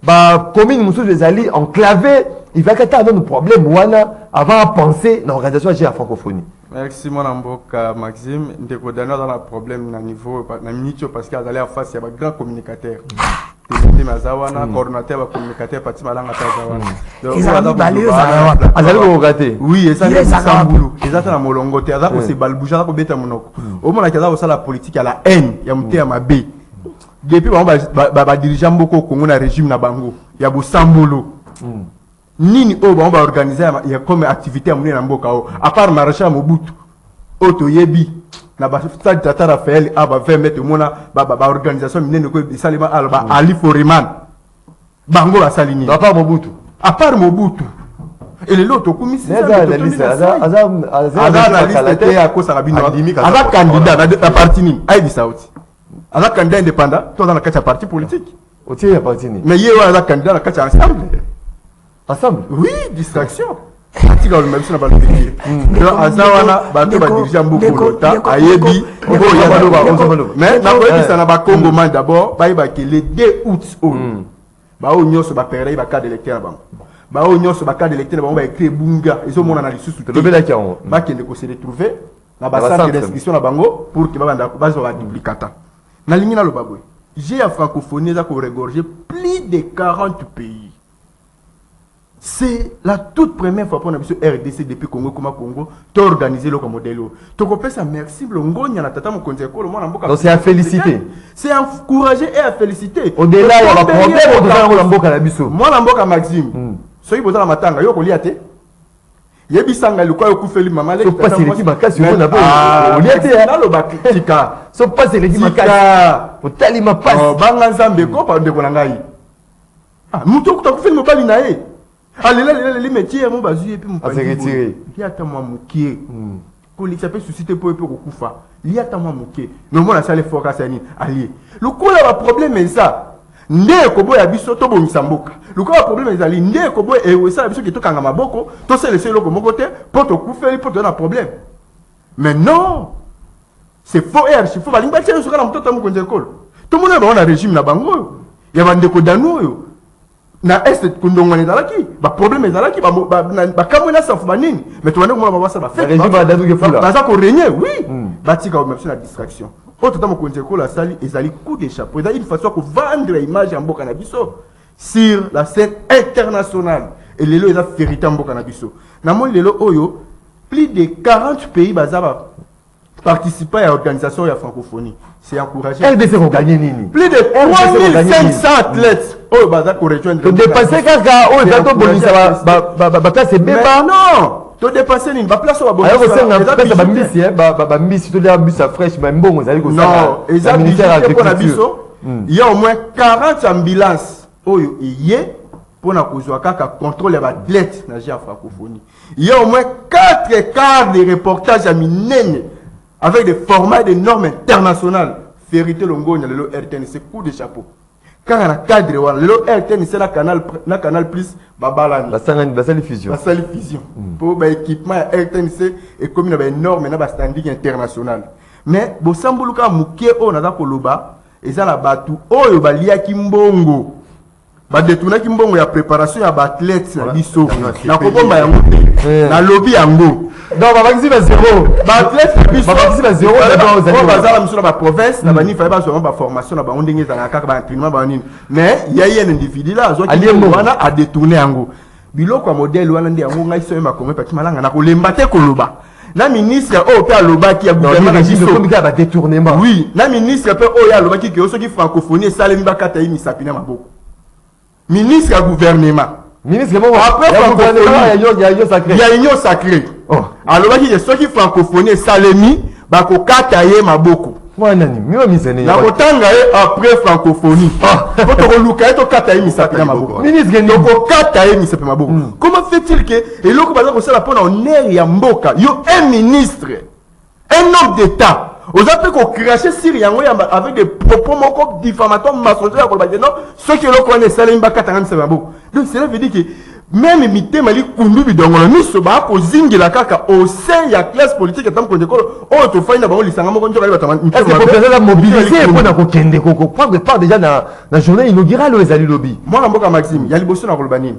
ba commune musu ezali enclavé il va que nos problèmes wana avant de penser dans l'organisation de la francophonie. Merci mon amboka Maxime. Ndeko Daniel dans le problème na niveau na minute parce qu'il y a face il y a un grand communicateur. Télété mazawana coordinateur va communicateur parti malanga tazawana. Ils ont balé azali ko gâté. Oui, et ça c'est Sambulu. Et ça na molongo te aza ko se balbouja ko beta monoko. Au moment là ça la politique à la haine, ya muté ya mabe. Depuis ba dirigeant beaucoup Congo na régime na bango. Ya bo Sambulu. Nini on va organiser il y a comme activité à mener dans mboka à part marché à Mobutu auto yebi na ba stade Tata Raphaël à 20 mètres mona ba organisation minene ko salima alba Ali Foriman bango la salini à part Mobutu et les autres commissaires la liste à cause rabino à candidat à parti ni ai Saouti à candidat indépendant toi dans la carte parti politique au tiers parti ni mais hier on a candidat la carte ensemble. Ensemble? Oui, distraction. Tu dois même si on va le dire. Azawana, bateau va diriger beaucoup longtemps. Ayebi, mais n'importe ça n'a pas Congo man d'abord. Bah que le 2 août, bah on y a ce bapéré, bah cas d'électeur là-bas. Bah on y a ce cas d'électeur là-bas, on va écrire bunga. Ils ont mon analyse sous tout. Le bel accord. Bah qui ne s'est retrouvé. La base d'inscription là-bas pour que bah base va duplicata. Na limina le baboué. J'ai à francophonie ça qu'on regorge plus de 40 pays. C'est la toute première fois qu'on a vu ce RDC depuis Congo t'as organisé le modèle. Tu comprends ça? Merci. Donc c'est à féliciter. C'est à encourager et à féliciter. Au-delà, il y a un problème. Moi, je Maxime. Ce qui est la matanga, yo koliate. Yebisanga le quoi fait maman. Sauf pas c'est l'équipe makasi on a pas. Koliate là le bakika. Sauf pas c'est l'équipe makasi. Pour talima passe. Banga nzambe ko pa de konangai. Ah, muto ko fait mo bali nae. Allez là les métiers mon bazu et puis mon panier. À se retirer. Il y a tellement moqué. Quand ça peut susciter pour kufa. Il y a tellement moqué. Mais moi la salle fort ça ni allié. Le coup là le problème est ça. Ndé kobo ya biso to bomisa mboka. Le coup le problème est ali ndé kobo et ça biso qui to kanga maboko, to c'est laisser le komo côté pour te kufa pour te donner un problème. Mais non. C'est faux et archi faux. Balinga tient sur la mtoto mo konje kol. Tout le monde va un régime na bango. Ya bandeko dano yo. Na est kundongo nezalaki ba problème ezalaki ba kamona safu banini mais tu vas comment va ça va faire régime ba dadu ke fula ba ça ko régner oui batika même sur la distraction autre temps ko nzeko la sali ezali coup de chapeau ezali une façon ko vendre image en mboka na biso sur la scène internationale et lelo eza vérité en mboka na biso na mon lelo oyo plus de 40 pays bazaba participer à l'organisation de la francophonie. C'est encouragé. RDC vont gagner Nini. Plus de 3500 athlètes. Oh, bah, pour rejoindre. Tu dépasses Kaka, oh, bientôt Bolisa va placer Beba. Non! Tu dépasses une place au alors c'est un place à Bambisi, Bambisi, tu as un bus à fraîche, mais bon, vous allez non, ils ont dit pour la biso. Il y a au moins 40 ambulances. Oh, il y a pour la contrôle les athlètes dans la francophonie. Il y a au moins 4 quarts de reportages à Minene avec des formats et des normes internationales. Vérité Longo, il y a le RTNC, coup de chapeau. Quand on a cadre, le RTNC, la canal plus, babala. La salle fusion. La salle fusion. Pour l'équipement RTNC et comme il y a des normes, il y a des standards internationaux. Mais, si vous avez mouké, on a koloba, et ça la batu, oh, il y a liya kimbongo. Ba détourner kimbongo ya préparation ya athlètes na biso. Na kobomba yango te. Na lobby yango. Non, Babangisi va zéro. Ba athlètes biso. Babangisi va zéro. D'abord, on va zala miso na ba province, na ba ni fa ba so ba formation na ba ondenge za na kaka ba entraînement ba nini. Mais il y a un individu là, zo ki wana a détourner yango. Biloko ya modèle wana ndi yango ngai so yema kongo pati malanga na kolemba te koloba. Na ministre o pe aloba ki ya gouvernement na biso comme ça ba détournement. Oui, na ministre pe o ya aloba ki ke so ki francophonie salemi ba kata yi misapina maboko. Ministre du gouvernement. Ministre bon après il y a union sacrée. Alors il y a ceux qui francophonie salemi ba ko kata ye maboko. Wana ni miwa misene. Na kotanga ye après francophonie. Faut to luka to kata ye misapina maboko. Ministre ngeni ko kata ye misapina maboko. Comment fait-il que et loko baza ko sala pona honneur ya mboka yo un ministre un homme d'état aux appels qu'on crachait sur Yango avec des propos diffamatoires, mensongers, non, ceux qui le connaissent, ça les mbakatangam c'est bon. Donc cela veut dire que même imiter Mali Kundubi dans le miso ba ko zingi la kaka au sein de la classe politique et tant qu'on décolle, oh tu fais une bonne liste, on va est-ce que pour la mobiliser pour na ko kende ko prendre part déjà dans la journée inaugurale les ali lobby. Moi Mboka Maxime, il y a liboso na kolbani.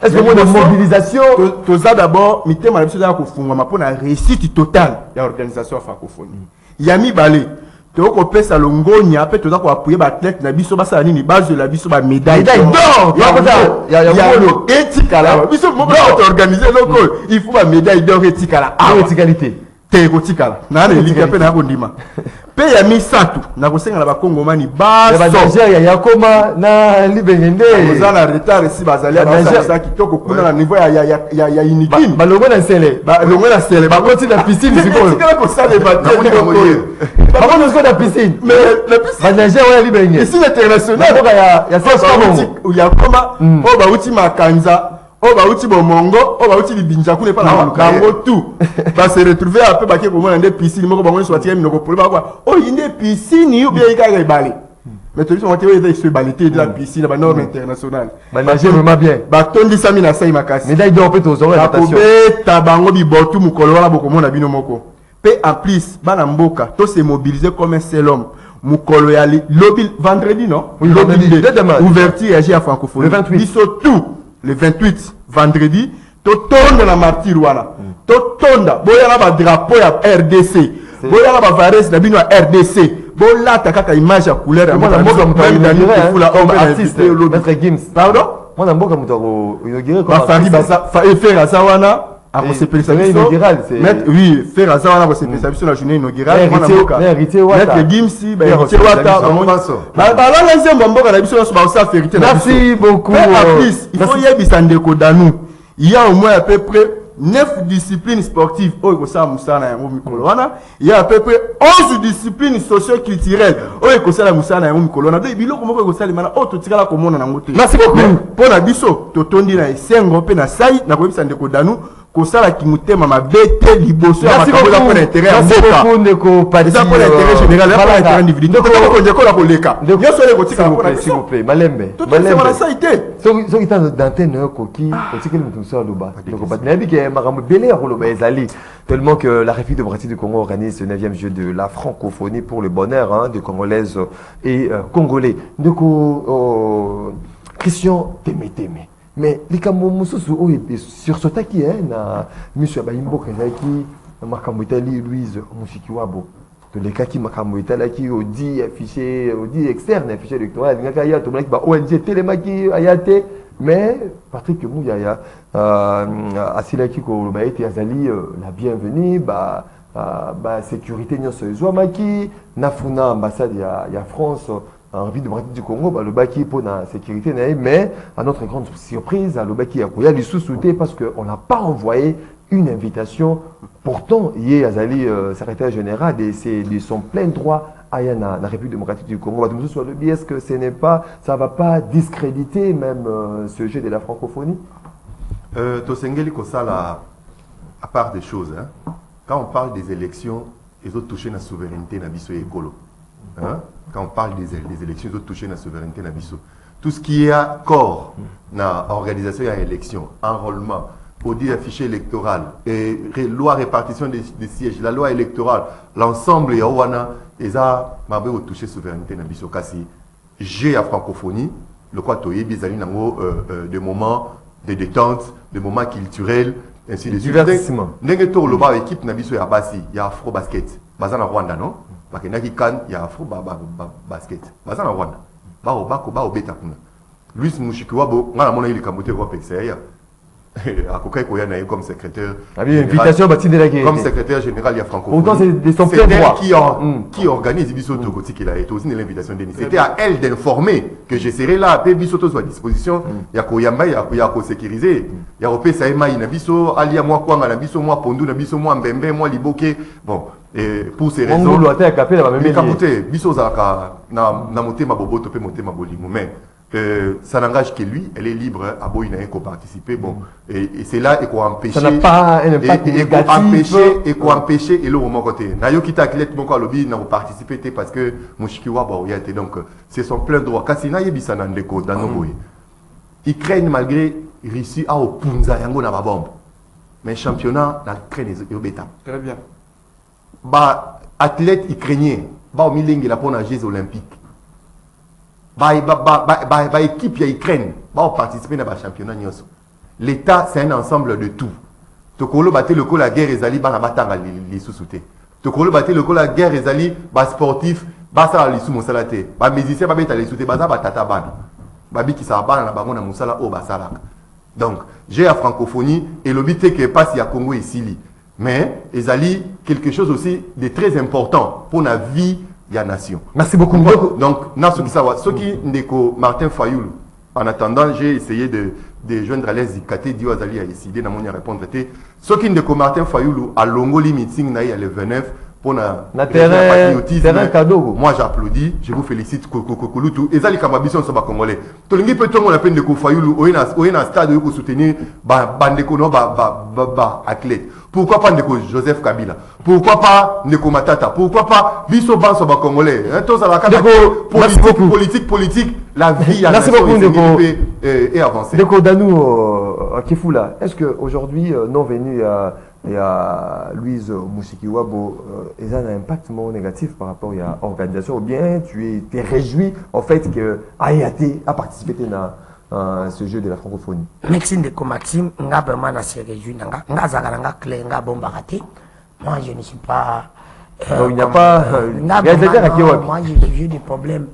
Est-ce que moi de mobilisation to ça d'abord mité ma biso za ko fungwa pour la réussite totale de l'organisation francophonie. Yami balé toko pesa longonya pe toza ko appuyer ba athlète na biso basala nini base de la biso ba médaille d'or ya ngolo etikala biso mo ba organiser loko il faut ba médaille d'or etikala etikalité te ko tikala na na liga pe na ko ndima pe ya misatu na ko senga na ba kongomani ba Nigeria ya koma na libengende ozala retard si bazali ba sa kitoko kuna na niveau ya inikin ba longo na sele ba longo na sele ba continue na piscine sikoyo tikala ko sa le bateau Avant de la piscine. Mais la piscine. Va nager ouais libéré. Piscine internationale. Il y a ça où il y a comment oh bah outi makanza, oh bah outi bomongo, oh bah outi libinja ku ne pas la kango tout. Va se retrouver un peu baké pour moi dans des piscines, moko bango soit tirer minoko pour quoi. Oh il y a des piscines ou bien il y a des balais. Mais tu vois il se baliter de la piscine la norme internationale. Va nager vraiment bien. Ba tondi sami na sai makasi. Médaille d'or peut aux oreilles attention. Ta bango bi botu mukolo wala boko mona bino moko. En plus, Banamboka, tous se mobiliser comme un seul homme. Moukolo yali, lobby vendredi, non? Oui, vendredi. Ouverture et à francophonie. Le 28. Ils sont tout. Le 28, vendredi, to tourne la martyrouana. To tonda. Boya la drapeau ya RDC. Boya la vares na bino RDC. Bola ta kaka image à couleur. Moi, la mboka même dans comme artiste. Maître Gims. Pardon? Moi, la mboka mutaro inauguré comme artiste. Fari basa, faire à Sawana. Oui, faire à ça, on a spécialisé sur la journée inaugurale. Maître Gimsi, merci beaucoup. Il faut y avoir il y a au moins à peu près 9 disciplines sportives. Il y a à peu près 11 disciplines socio-culturelles. Merci beaucoup. Pour la biso, totondi na esengo pe na sai na koyebisa ndeko danu kosala kimutema mabete liboso ya makabola pour l'intérêt ya mboka. Ndeko pati. Ça pour l'intérêt général, pas l'intérêt individuel. Ndeko la koleka. Nyoso le kotika pour s'il vous plaît. Malembe. Malembe. Ça été. So qui dans d'antenne koki, kotika le mutu so loba. Ndeko pati na bi ke makambo belé ya loba ezali. Tellement que la République démocratique du Congo organise le 9e jeu de la francophonie pour le bonheur des Congolaises et Congolais. Ndeko Christian Témé. Mais les Camomousous sur ce taquet, monsieur Baimbo Kazaki, Makamutali, Louise Mouchikiwabo. Tous les cas qui Makamutala qui dit affiché, dit externe, affiché électoral, Nakaya, tout le monde ONG Télémaki, Ayate. Mais Patrick Mouyaya, Asilaki Kolobaïti Azali, la bienvenue, sécurité nyonso ezwamaki nafuna ambassade ya France en République démocratique du Congo le baki pour la sécurité mais à notre grande surprise le baki a koya sous-souté parce que on n'a pas envoyé une invitation. Pourtant Yé Azali secrétaire général c'est de son plein droit à la République démocratique du Congo. Est-ce que ça va pas discréditer même ce jeu de la francophonie? Tosengeli Kosala, à part des choses, hein, quand on parle des élections, ils ont touché la souveraineté na biso écolo. Hein? Quand on parle des élections, ils ont touché la souveraineté na biso. Tout ce qui est corps, na organisation de l'élection, enrôlement, audit affiché électoral, et loi répartition des sièges, la loi électorale, l'ensemble ya wana, ils ont touché la souveraineté na biso. Kasi, j'ai la francophonie, le quoi toye bizali nango des moments de détente, des moments culturels, ainsi de suite. Divertissement. N'engé tour le bas équipe na biso ya basi, ya afro basket. Bazana Rwanda non? Bakenaki kan ya afro basket. Bazana Rwanda. Ba obeta kuna. Luis Mushikiwabo, ngana mona ili kamote kwa PCA. Akokai koya na comme secrétaire. Invitation comme secrétaire général il y a francophonie. Pourtant c'est son plein droit. Qui organise Bisoto Koti qui a été aussi l'invitation de Denis. C'était à elle d'informer que je serai là, puis Bisoto soit à disposition. Il y a Koyamba, il y a sécuriser. Il y a Opé Saïma, il y a Biso, Alia moi quoi, il y a Biso moi Pondu, il y a Biso moi Mbembe, moi Liboke. Bon, et pour ces raisons. On doit être capé la même chose. Biso Zaka na moté ma bobo topé moté ma bolimo mais ça n'engage que lui, elle est libre à Boïna et participer. Bon, et c'est là et qu'on empêche. Ça n'a pas un impact négatif. Et qu'on empêche et le moment côté. Nayo qui t'aclète mon quoi lobby n'a pas participé parce que Mushikiwa Baoyate donc c'est son plein droit. Kasina yebisa nandeko dans nos boy. Ils craignent malgré Russie à Opunza yango na bombe. Mais championnat na craigne yobeta. Très bien. Ba athlète ukrainien ba au milingi la pour les Jeux olympiques. Équipe ya Ukraine va participer dans le championnat. L'État, c'est un ensemble de tout. Tokolo bate le la guerre ezali ba na batanga li sous-souté. Tokolo bate le la guerre ezali ba sportif ba sala li sous mosala te. Ba musicien ba beta li sous-souté ba za ba tata bana. Ba bi ki sa bana na bango na mosala o ba sala. Donc, j'ai la francophonie et le but que passe ya Congo ici. Mais ezali quelque chose aussi de très important pour la vie de la nation. Merci beaucoup. Donc, ce qui ndeko Martin Fayoulou. En attendant, j'ai essayé de joindre à l'aise Kate Diouazali a décidé de me répondre. Ce qui ndeko Martin Fayoulou a longoli meeting na le 29 pour na terrain cadeau. Moi j'applaudis, je vous félicite Kokolutu. Et ça les camabisons sont pas congolais. Tolingi peut on la peine de Fayoulou oyena stade pour soutenir bandeko no ba athlète. Pourquoi pas Ndeko Joseph Kabila? Pourquoi pas Ndeko Matata? Pourquoi pas Biso Banso ba congolais? Tous à la carte politique, la vie à merci beaucoup Ndeko et avancer. Ndeko Danou Kifula, est-ce que aujourd'hui non venu à Louise Mushikiwabo ils ont un impact négatif par rapport à l'organisation ou bien tu es réjoui au fait que Ayate a participé à ce jeu de la francophonie? Merci Ndeko Maxime, nga vraiment na se réjoui nga zakalanga clé nga bomba raté. Moi je ne suis pas il n'y a pas moi j'ai des problèmes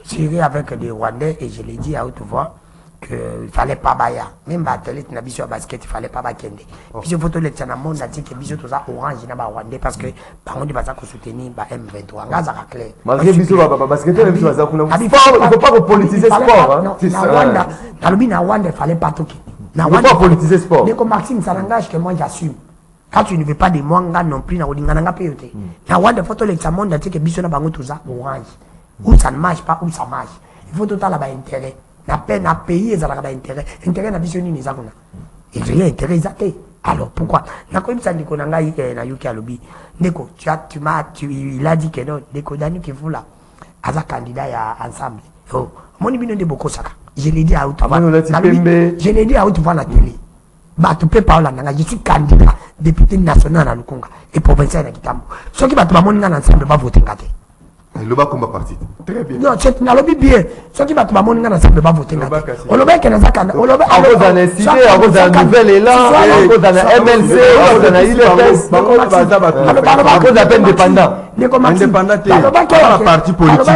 sérieux avec des Rwandais et je l'ai dit à haute voix qu'il ne fallait pas baya. Même athlète na biso basket il fallait pas bakende. Biso photo le tana monde a dit que biso tout ça orange na ba Rwandais parce que bango di baza ko soutenir ba M23 nga zaka clair. Malgré biso basket même biso baza ko il faut pas politiser sport hein. C'est ça. Na lobi na Rwanda il fallait pas toquer. Il faut pas politiser sport. Mais comme Maxime ça n'engage que moi j'assume. Quand tu ne veux pas de moi non plus na odinga nga payote. Na Rwanda photo le tana monde a dit que biso na bango tout ça orange. Ou ça ne marche pas ou ça marche. Il faut total là ba intérêt. La peine à payer, ça a intérêt. Intérêt n'a visionné les agona. Et j'ai intérêt exacté. Alors pourquoi? Na comme ça Ndeko nanga na yuki alobi. Ndeko, il a dit que non. Ndeko Dani qui vous là, as un candidat ya ensemble. Oh, mon ibino de beaucoup ça. Je l'ai dit à haute voix. Je l'ai dit à haute voix la télé. Bah tu peux pas là nanga. Je suis candidat député national à Lukonga et provincial à Kitambo. Ceux qui battent mon nanga ensemble va voter ngate. le bas combat parti. Très bien. Non, c'est na lobby bien. Ce qui va te demander dans ça, pas voter. On le met que dans ça, on le met. En cause d'un SID, en cause d'un nouvel élan, en cause d'un MLC, en cause d'un IDFS, en cause d'un peine indépendant. Indépendant, la parti politique.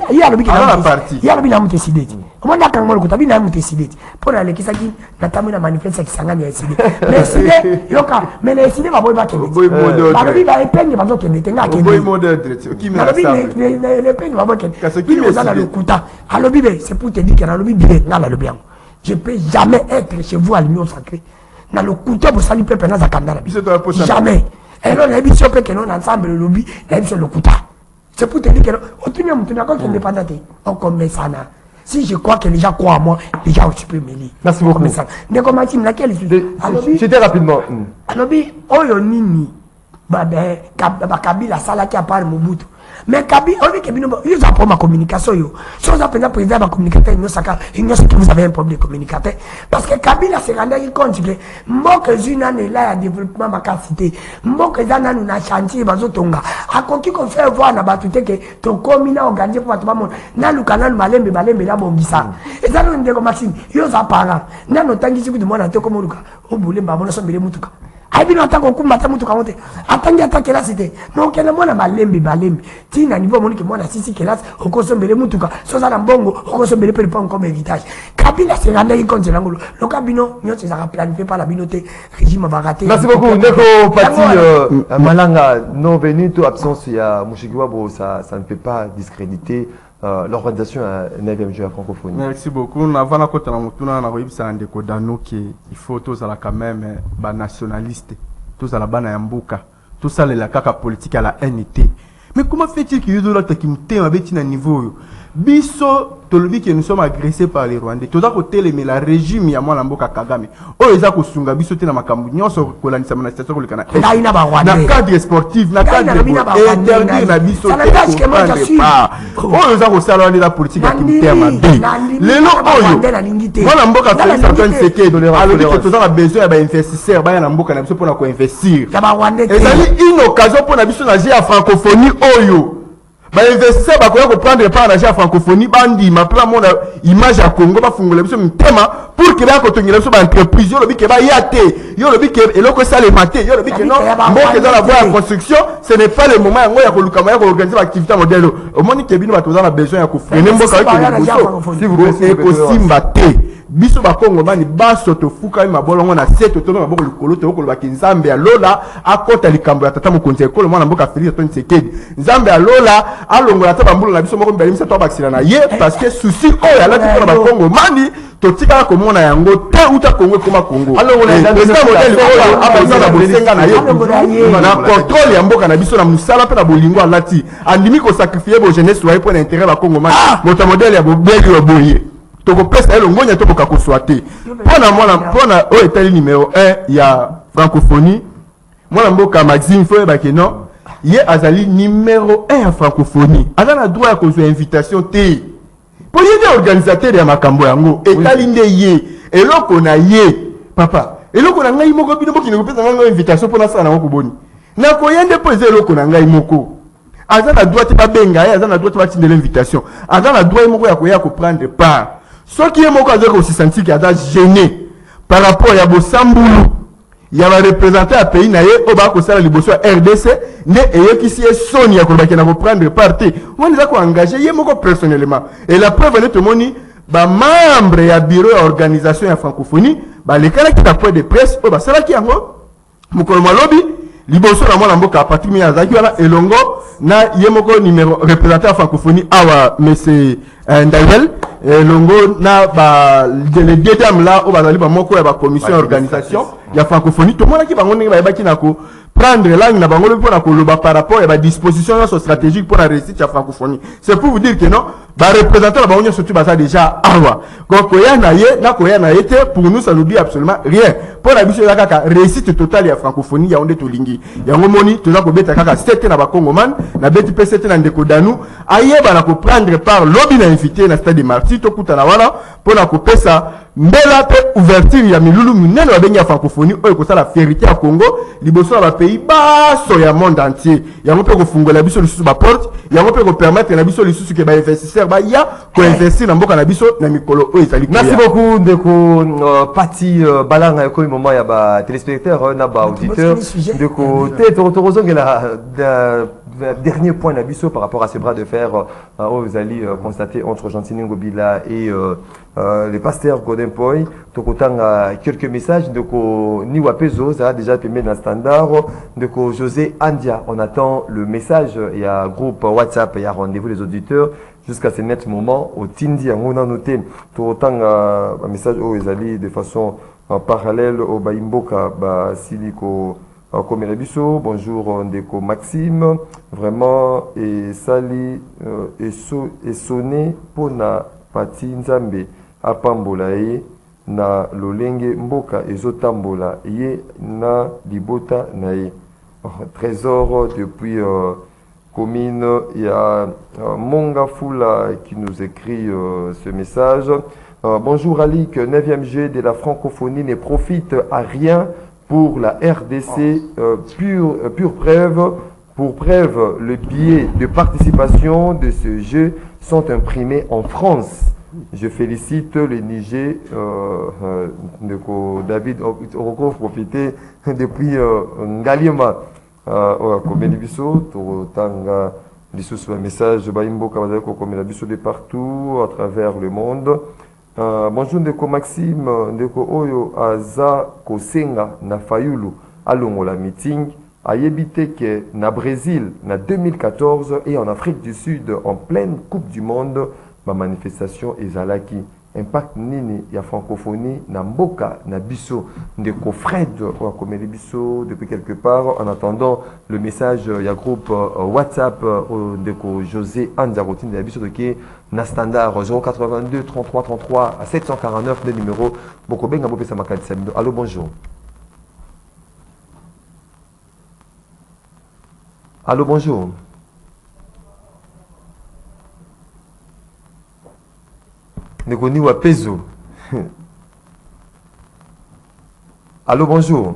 Il y a le décidé. Comment d'accord moi le côté bien nous décidé. Pour aller qui ça qui n'attend une manifeste qui s'engage à décider. Mais c'est yoka, mais les décider va pas que. La vie va épingler parce que n'était pas que. Qui me les peine va pas que. Qui nous a dans le couta. À lobby c'est pour te dire que dans lobby bien, dans le bien. Je peux jamais être chez vous à l'union sacrée. Dans le couteau pour saluer peuple dans Zakandara. Jamais. Et là les bisous que nous ensemble le lobby, là c'est le couta. C'est pour te dire que on tenait quand on indépendant. On comme ça là. Si je crois que les gens croient à moi, les gens aussi peuvent m'aider. Merci beaucoup. Mais comment tu me laquelle C'était rapidement. Alobi, oyo nini, Kabila sala qui a parlé Mobutu. Mais Kabila, on dit que ils ont pour ma communication. Si on a président ma communicateur, il y a ce que vous avez un problème de communicateur. Parce que Kabila s'est rendu compte que moi que je n'ai là à développement ma capacité, moi que j'en ai un chantier, bazotonga. A conquis qu'on fait voir na batute que ton communal organisé pour tout le monde. Na le canal malembe là bongisa. Et ça nous dit comme Maxime, ils ont parents. Na no tangi siku de moi na te comme Luka. Au boulot babona so mbele mutuka. Aïe bien tant qu'on combat mutuka monte. Attendez attaquer là c'était. Non que na moi na malembe tina niveau moni que moi na sisi kelas au kosombele mutuka. So ça na bongo au kosombele per pas comme héritage. Kabila c'est rendu compte l'angolo. Le cabino nyo c'est ça planifié par la binoté régime va rater. Merci beaucoup. Neko Pati Malanga non venu to absence il y a Mushikiwa bon ça ne peut pas discréditer l'organisation à 9e jeu à francophonie. Merci beaucoup. Avant la côte na na ndeko dano que il faut tous à la quand même ba nationaliste, tous à la bana yambuka, tous ça la kaka politique à la NT. Mais comment fait-il que yodo là qui m'té ma beti na niveau biso tolobi que nous sommes agressés par les Rwandais. Tout ça côté mais la régime ya mwana mboka Kagame. O eza ko sunga biso te na makambu nyonso ko la nisa manifestation ko lekana. Na cadre sportif, na cadre interdit na biso te. O eza ko sala na politique ya kimtema B. Lelo oyo. Mwana mboka Félix Antoine Tshisekedi alobi que tout ça a besoin ya ba investisseur ba na mboka na biso pour na ko investir. Ezali une occasion pour na biso na ya francophonie oyo. Bah investisseurs bah qu'on prendre part à la francophonie bandi ma plan mon image à Congo bah fungoler biso mtema pour que ba ko tongela biso ba entreprise yo lobi ke ba yate yo lobi ke eloko ça les maté yo lobi ke non bon que dans la voie de construction ce n'est pas le moment yango ya ko lukama ya ko organiser activité modèle au moins que bino ba to dans besoin ya ko freiner mboka ko si vous pouvez ko simba te biso ba Congo bani ba soto fuka ma bolongo na seto to na boko likolo to ko ba kinzambe ya lola akota likambo ya tata mokonzi ekolo mwana mboka Félix Antoine Tshisekedi nzambe ya lola alongola ta bambulu na biso moko mbeli misa to bakisila na ye parce que souci oyo alati pona ba Congo mani to tika ko mona yango te uta Congo koma Congo alongola na modèle oyo abaza na bosenga na ye na contrôle ya mboka na biso na musala pe na bolingo alati andimi ko sacrifier bo jeunesse wa pour intérêt ba Congo mani mota modèle ya bobeli yo boye toko pesa elo ngonya to ko swate pona o etali numéro 1 ya francophonie mwana mboka Maxime Foye ba non ye azali numéro 1 en francophonie azana droit à cause invitation te pour yé organisateur ya makambo yango etali nde ye eloko na ye papa eloko na ngai moko bino bokini kopesa ngai invitation pour na sana moko boni na ko yende poser eloko na ngai moko azana droit te ba benga ye azana droit te ba tindela invitation azana droit moko ya ko ya ko prendre part ce qui est moko azako aussi senti qu'il a gêné par rapport à Bosambulu il y a un représentant à pays naé au bas ko liboso RDC ne et qui si Sonia ko ba na prendre parti on les a ko engagé yé moko personnellement et la preuve est tout moni ba membre ya bureau ya organisation ya francophonie ba les kala qui ta point de presse au ba sala ki yango mukolo malobi liboso na mwana mboka Patrick Azaki wala elongo na yé moko numéro représentant à francophonie awa monsieur Ndaivel longo na ba les deux dames là au bazali ba moko ya ba commission organisation ya francophonie to mona ki bango ndenge ba yebaki na ko prendre langue na bango pour na ko loba par rapport à ba disposition stratégique pour la réussite ya francophonie c'est pour vous dire que non ba représentant la bango surtout ba ça déjà awa ko ya na ye te pour nous ça nous dit absolument rien pour la biso ya kaka réussite totale ya francophonie ya onde to lingi yango moni to za ko beta kaka 7 na ba Congoman na beti P7 na ndeko danu ayeba na ko prendre part lobby na invité na stade de Marty to kutana wana pour na ko pesa mbela pe ouverture ya milulu minene babengi ya francophonie oyo kosala fierté ya Congo liboso na pays baso ya monde entier yango pe kofungola biso lisusu ba porte yango pe ko permettre na biso lisusu ke ba investisseur ba ya ko investir na mboka na biso na mikolo oyo ezali. Merci beaucoup ndeko Pati Balanga ko moment ya ba téléspectateurs na ba auditeurs ndeko dernier point d'abisso par rapport à ces bras de fer vous allez constater entre Gentini Ngobila et le pasteur Godin Poy. Tokotanga quelques messages de Niwa Pezo, ça a déjà été mis dans le standard. De José Andia, on attend le message. Il y a un groupe WhatsApp, il y a rendez-vous les auditeurs jusqu'à ce net moment. Au Tindi, on a noté Tokotanga un message où ils allaient de façon parallèle au Baimboka, Siliko. Komerebiso, bonjour Ndeko Maxime, vraiment et sali et sonné pour na pati nzambe apambola ye na lolenge mboka ezotambola ye na libota na ye. Trésor depuis commune, il y a Monga Fula qui nous écrit ce message. Bonjour Ali, que 9e G de la francophonie ne profite à rien pour la RDC, pure preuve, pour preuve, les billets de participation de ce jeu sont imprimés en France. Je félicite le Niger, David Oroko profiter depuis Ngaliema. Comme Bisso, Tanga, un message, Baimbo Kawazako, comme de partout, à travers le monde. Bonjour Ndeko Maxime, Ndeko Oyo Aza Kosenga na Fayulu alongo la meeting ayebite que na Brésil na 2014 et en Afrique du Sud en pleine Coupe du Monde ma manifestation ezalaki impact nini ya francophonie na mboka na biso Ndeko Fred ou Komeli biso depuis quelque part. En attendant le message ya groupe WhatsApp Ndeko José Anzarotine de biso de na standard 082 33 33 à 749 le numéro Bokobenga Bopesa Makadisa. Allô, bonjour. Allô, bonjour. Nekoni wa peso. Allô, bonjour.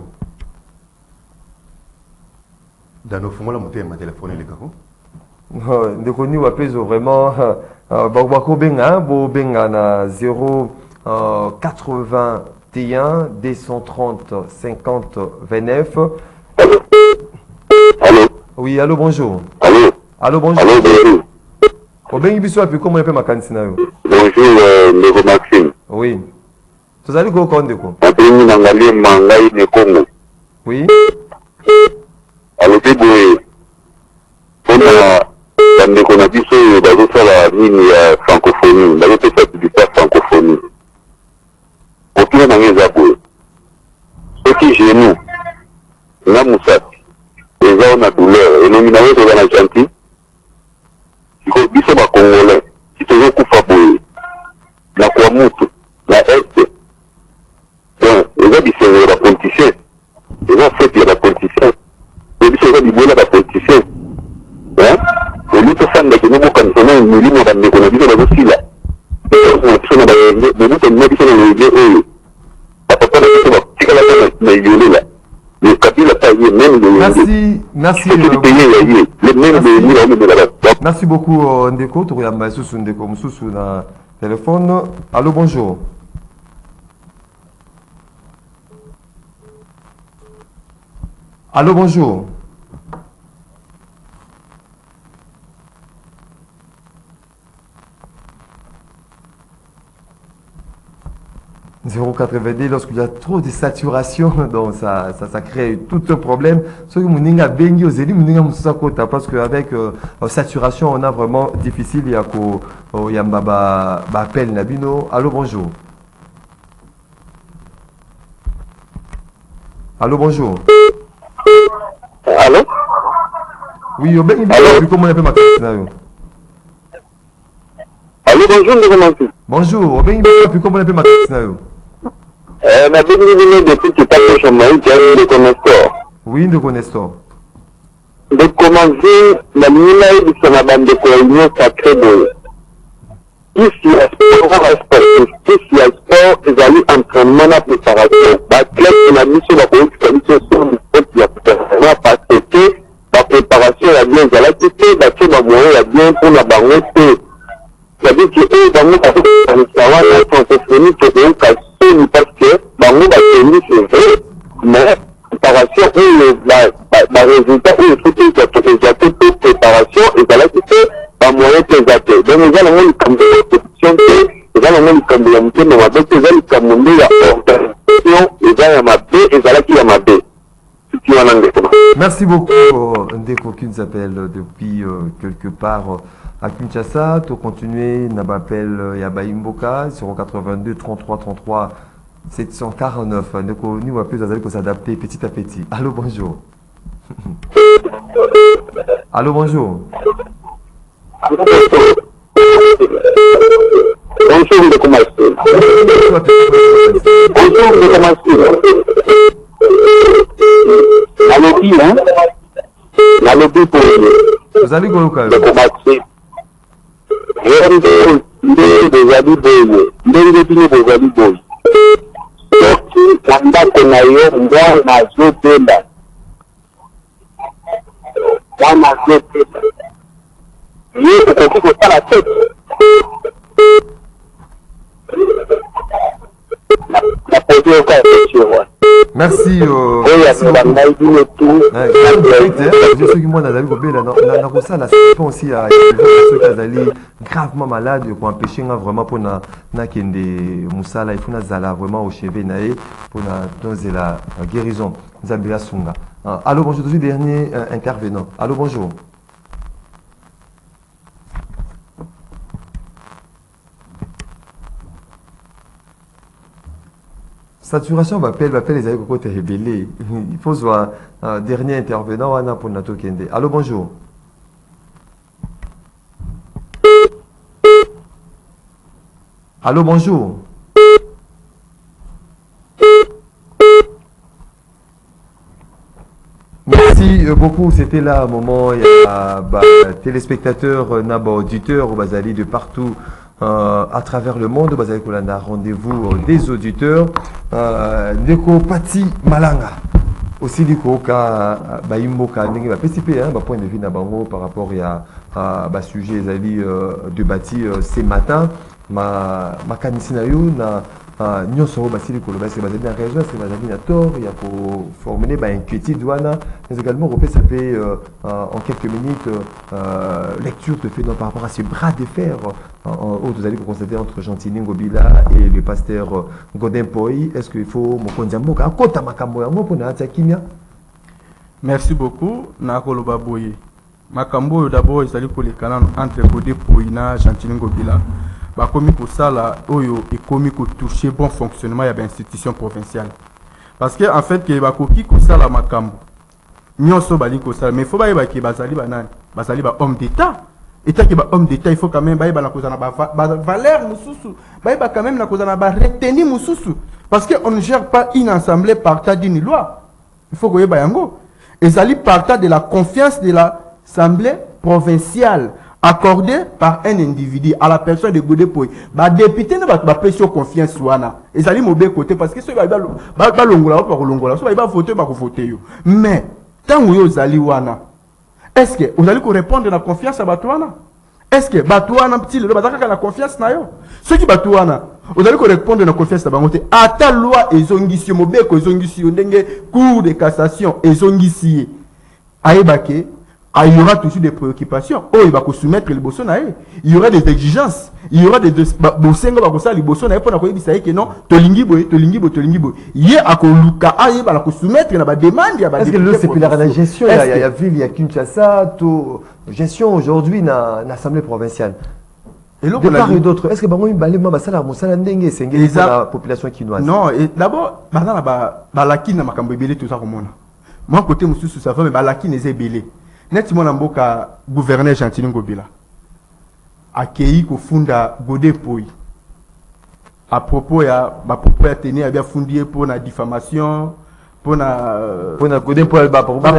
Dans nos fonds, ma téléphone les gars. Nekoni wa peso vraiment. Bako benga, bo benga na 081 230 50 29. Allô. Oui, allô, bonjour. Allô. Allô, bonjour. Allô, bonjour. Obengi biso api comment on peut makanisi na yo? Bonjour, Ndeko Maxime. Oui. Tozali ko konde ko? Apeni na ngali mangai ne Congo. Oui. Allô, Boye. Pona Ndeko na biso bazosala nini ya francophonie, bazopesa publicité francophonie. Okina na ngeza boye. Soki genou na musati eza na douleur enomina weto na chanti. Iko biso ba Congolais kitozo kufa boye na kwa mutu na este. Donc eza bisengo ya politicien, eza fete ya politicien, biso eza bibola ba politicien. Elito sanda kinobo kanisana milimo bandeko na biso bazosila biso na bebuto na biso na lege oyo bapapa na biso batikala na yolela le kabila ta ye même le merci beaucoup Ndeko tokoyamba susu Ndeko mususu na téléphone. Allô, bonjour. Allô, bonjour. « 0,90 lorsqu'il y a trop de saturation, donc ça crée tout un problème. Ce que Mouninga Bengi aux élus, Mouninga Moussakota, parce qu'avec saturation, on a vraiment difficile. Il y a Yambaba appel Nabino. Allô, bonjour. Allô, bonjour. Allô? Oui, comment on appelle ma question? Allô, bonjour, Ndeko Maxime. Bonjour, comment on appelle ma question? Ma bénédiction depuis que tu as fait Chamaï, tu as eu Ndeko Nestor. Oui, Ndeko Nestor. De commencer, la minimale de son abandon de l'union sacrée de. Qui s'y a sport, ezali entraînement na préparation baclub na biso bakoyokisa biso sur niveau ya gouvernement parce que bapréparation ya bien ezalaki te batie bamoyen ya bien mpona bango te c'est-à-dire que oyo bango bakokanisa wana francophonie tokoyoka soni parce que bango batendi c'est vrai mais préparation oyo barésultat oyo soki tokozwa te to préparation ezalaki te bamoyen te eza te donc eza nango likambo ya compétition te eza nango likambo ya mokendo mabe te eza likambo nde ya organisation eza ya mabe ezalaki ya mabe tuti wana ndeko. Merci beaucoup Ndeko qui nous appelle depuis quelque part à Kinshasa. Pour continuer, on m'appelle Yabaimboka sur 82 33 33 749. Ndeko nous appelle vous allez s'adapter petit à petit. Allô bonjour. Allô bonjour. Bonjour Ndeko Massi. Bonjour Ndeko Massi. Nalobi, hein? Nalobi pour vous allez Goloka. Ndeko Massi. Ndenge bozali boye, ndenge bino bozali boye. Soki na ndako na yo mwana azobela. Mwana azobela. Ye okoki kosala te. Na pose yoka ya question wana. Merci. Merci beaucoup. Je suis moi dans la vie, ça dépend aussi à ceux qui sont gravement malades pour empêcher vraiment pour na kende musala il faut na zala vraiment au chevet nae pour na donner la guérison. Zambia Sunga. Allô bonjour, je suis dernier intervenant. Allô bonjour. Saturation m'appelle les amis côté rebellé. Il faut voir dernier intervenant wana pour Nato Kende. Allô bonjour. Allô bonjour. Merci beaucoup. C'était là un moment. Il y a téléspectateurs, naba auditeurs, Bazali de partout. À travers le monde, vous avez rendez-vous des auditeurs. Ndeko Pati Malanga. Aussi, Ndeko Ka Baimboka, Ndenge PCP, point de vue Nabango par rapport à sujet débattu ce matin. Ma kanisinayo na nyonso basili koloba c'est basé dans raison c'est basé na tort il y a pour formuler inquiétude douana mais également ça fait en quelques minutes lecture de fait par rapport à ce bras de fer vous allez constater entre Gentini Ngobila et le pasteur Godin Poi. Est-ce qu'il faut mokondiamboka akota makambo yango pona atakimia? Merci beaucoup na koloba boye makambo d'abord ils allaient kolekana entre Godin Poi na Gentini Ngobila bakomi kosala oyo ekomi ko toucher bon fonctionnement ya institution provinciale parce que en fait que bakoki kosala makambo nyonso bali kosala mais faut ba yeba ke bazali banani bazali ba homme d'état état que ba homme d'état il faut quand même ba yeba na kozana ba valeur mususu ba yeba quand même na kozana ba retenir mususu parce que on ne gère pas une assemblée partant d'une loi il faut que yeba yango ezali partant de la confiance de l'assemblée provinciale accordé par un individu à la personne de Godin Poi. Ba député ne va pas pression confiance wana. Et ça li mauvais côté parce que ceux ba longola pas longola, ceux ba voter ba voter yo. Mais tant où yo zali wana. Est-ce que vous allez répondre na confiance à Batouana? Est-ce que Batouana petit le bazaka la confiance na yo? Ceux qui Batouana, vous allez répondre na confiance à bangote. Ata loi ezongisi mauvais ko ezongisi ndenge cour de cassation ezongisi. Aibake il y aura toujours des préoccupations. Oh, il va soumettre le bosso nae. Il y aura des exigences. Il y aura des bossengo va kosa le bosso nae pour na koyebi saye que non, tolingi boy. Yé akoluka aye ba la soumettre na ba demande ya ba. Est-ce que le c'est plus la gestion il y a ville il y a Kinshasa to gestion aujourd'hui na l'assemblée provinciale. Et de part et d'autre, est-ce que bango balé mama sala mosala ndenge sengeli pour la population kinoise? Non, et d'abord bana ba laki na makambo ebele tout ça komona. Moi côté mususu ça fait mais ba laki nezé belé. Net mon amboka gouverneur Gentini Ngobila accueilli ko funda Godin Poi à propos ya tenir à bien fondé pour la diffamation pour Godin Poi ba pour la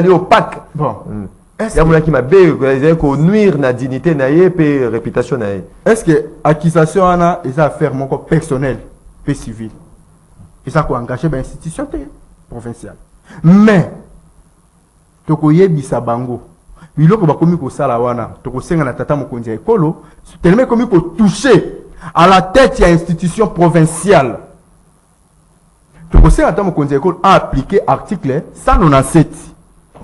ville opaque. Bon ya mona qui m'a bé ko nuire na dignité na ye pe réputation na ye. Est-ce que accusation ana eza affaire moko personnel pe civil? Eza ko engager ba institution provinciale. Mais tokoyebisa bango biloko bakomi kosala wana tokosenga na tata mokonzi ya ekolo tellement komi ko toucher à la tête ya institution provinciale. Tokosenga tata mokonzi ya ekolo a appliquer article 197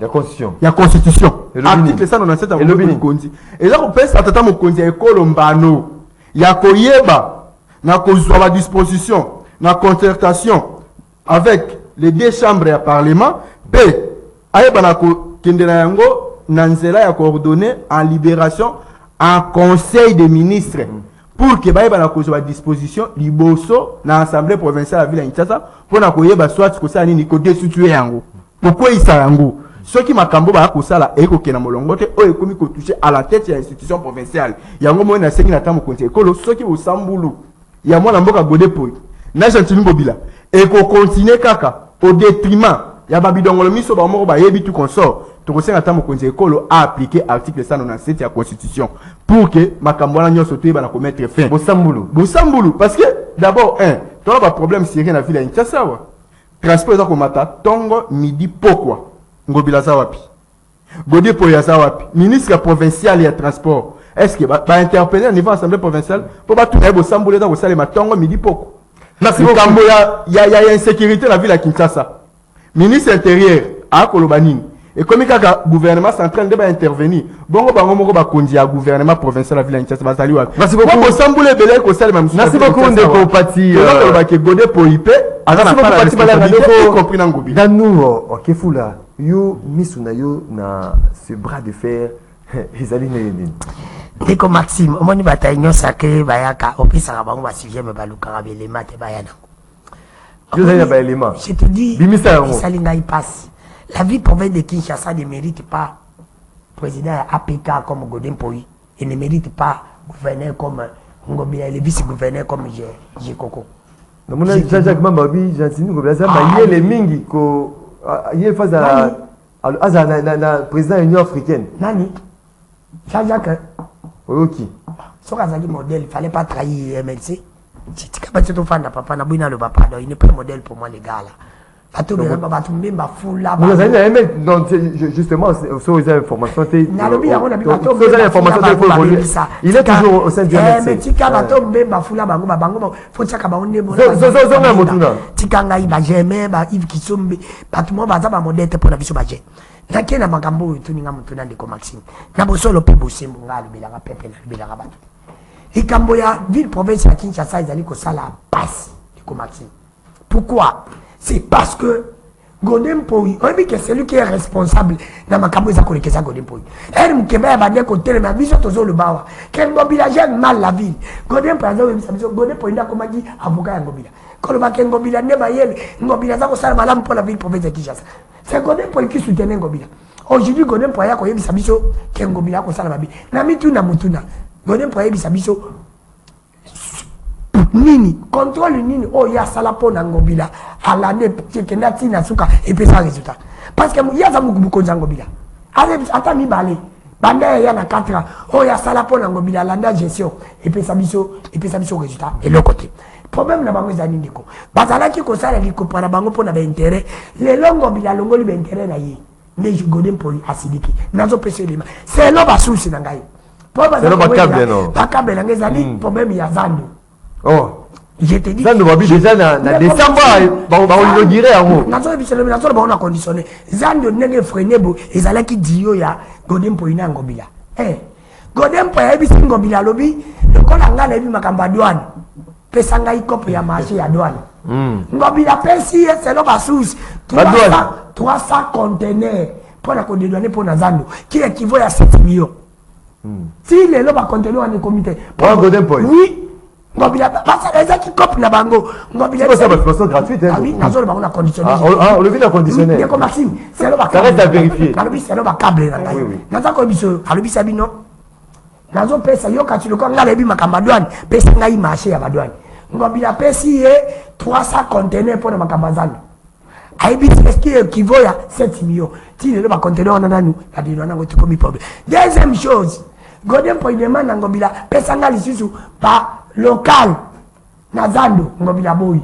La constitution. ya constitution. Et Article 197 ya Elobini. mokonzi. Eza ko pesa tata mokonzi ya ekolo mbano ya koyeba na kozwa ba disposition na concertation avec les deux chambres ya parlement pe ayeba na kende na yango na nzela ya coordonner en libération en conseil des ministres pour que bayeba na kozwa disposition liboso na assemblée provinciale ya ville ya Kinshasa pour na koyeba soit kosala nini ko destituer yango pourquoi isa yango soki makambo ba kosala eko kena molongo te o ekomi ko toucher à la tête ya institution provinciale yango mo na sengi na tamu konti ekolo soki osambulu ya mwana mboka Godepoy na Gentili Ngobila eko continuer kaka au détriment ya babidongolo miso ba moko ba yebi tout consort to kosenga ta mokonzi ekolo a appliquer article 197 ya constitution pour que makambo na nyoso to ba na commettre fin bosambulu parce que d'abord to ba problème sérieux na ville ya Kinshasa wa transport za ko mata tongo midi pokwa Ngobila za wapi Godepoy za wapi ministre provincial ya transport est-ce que ba interpeller au niveau assemblée provinciale pour ba tout na bosambulu za ko sala matongo midi pokwa. Merci beaucoup. Il y a insécurité dans la ville de Kinshasa. Ministre intérieur, à Kolobanine. Et comme le gouvernement central doit intervenir, bon, on va conduire le gouvernement provincial de la ville de Kinshasa. Merci beaucoup. Merci beaucoup, Ndeko Pati. Dans nous, ok, Fula, yo, misuna yo, na ce bras de fer, ils allaient nous. Ndeko Maxime, au moins bataille nyo sake bayaka opisa bango ba sujet me baluka belema te bayana. Je te dis, Salinga il passe. La vie province de Kinshasa ne mérite pas président APK comme Godepoy. Il ne mérite pas gouverneur comme Ngobila, le vice-gouverneur comme Jekoko. Non, Jacques Mambabi, Gentili Ngobila, ça m'a les mingi ko yé face à président de l'Union africaine. Nani? Jacques. Ok. Si on modèle, il ne fallait pas trahir MLC. Si tu as pas de papa, il n'est pas un modèle pour moi, les gars. Justement, sur les informations, il est toujours au sein du MLC. Nakena makambo tuninga mutuna ndeko Maxime na bosolo pe bosembo ngalo bilanga pepe na bilanga bato ikambo ya ville province ya Kinshasa izali ko sala passe ndeko Maxime. Pourquoi? C'est parce que Godepoy, on dit que c'est lui qui est responsable na makambo za ko lekeza Godepoy. Elle mukeba ya bande ko tele na biso tozo le bawa ken Ngobila gère mal la ville. Godepoy azo biso Godepoy nda ko magi avocat ya Ngobila ko ba ken Ngobila ne ba yele Ngobila za ko sala malamu pour la ville province ya Kinshasa. C'est Godepoy qui soutenait Ngobila. Aujourd'hui, Godepoy a koyebi sabiso ke Ngobila ko sala mabi. Na mituna mutuna. Godepoy yebi sabiso nini contrôle nini oh ya sala pona Ngobila alande kenda tina suka et puis ça résultat. Parce que ya za mukubukonza Ngobila. Ata mi balé. Banda ya na 4 ans. Oh ya sala pona Ngobila alanda gestion et puis sabiso résultat et l'autre côté. Problème na bango ezali ndiko bazalaki kosala likopana bango mpona baintérêt lelo Ngobila longoli baintérêt na ye mais Godepoy asidiki nazo pesa elema selo basusi na ngai selo bakable na ngai ezali problème ya Zando. Oh je te dis Zando babi déjà na décembre on dirait en nazo biselo nazo ba on a conditionné Zando ndenge freiner bo ezalaki dio ya Godepoy na Ngobila Godepoy ebisi Ngobila lobi lokola ngana ebi makamba douane pesa ngai kopo ya marché ya douane. Ngobila pesi c'est le basous 300 conteneurs pour la condamner pour Zando qui équivaut à 7 millions. Si les loba conteneurs en comité. Pour Godepoy. Oui. Ngobila parce que les qui copent la bango. Ngobila c'est une façon gratuite hein. Oui, nazo ba on a conditionné. On le vient à conditionner. Ndeko Maxime, c'est le ça reste à vérifier. Alobi c'est le câble na ngai. Nazo ko biso, alobi sabino. Nazo pesa yo kati loko ngala ebi makamba douane, pesa ngai marché ya douane. Ngobila pesi 300 conteneurs pour le makamba Zando. Aibi ce qui équivaut à 7 millions. ti le ba conteneur na nanu la de na ngo tukomi problème. Deuxième chose, Godem po demande na ngobila pesa ngali susu pa local na zando ngobila boy.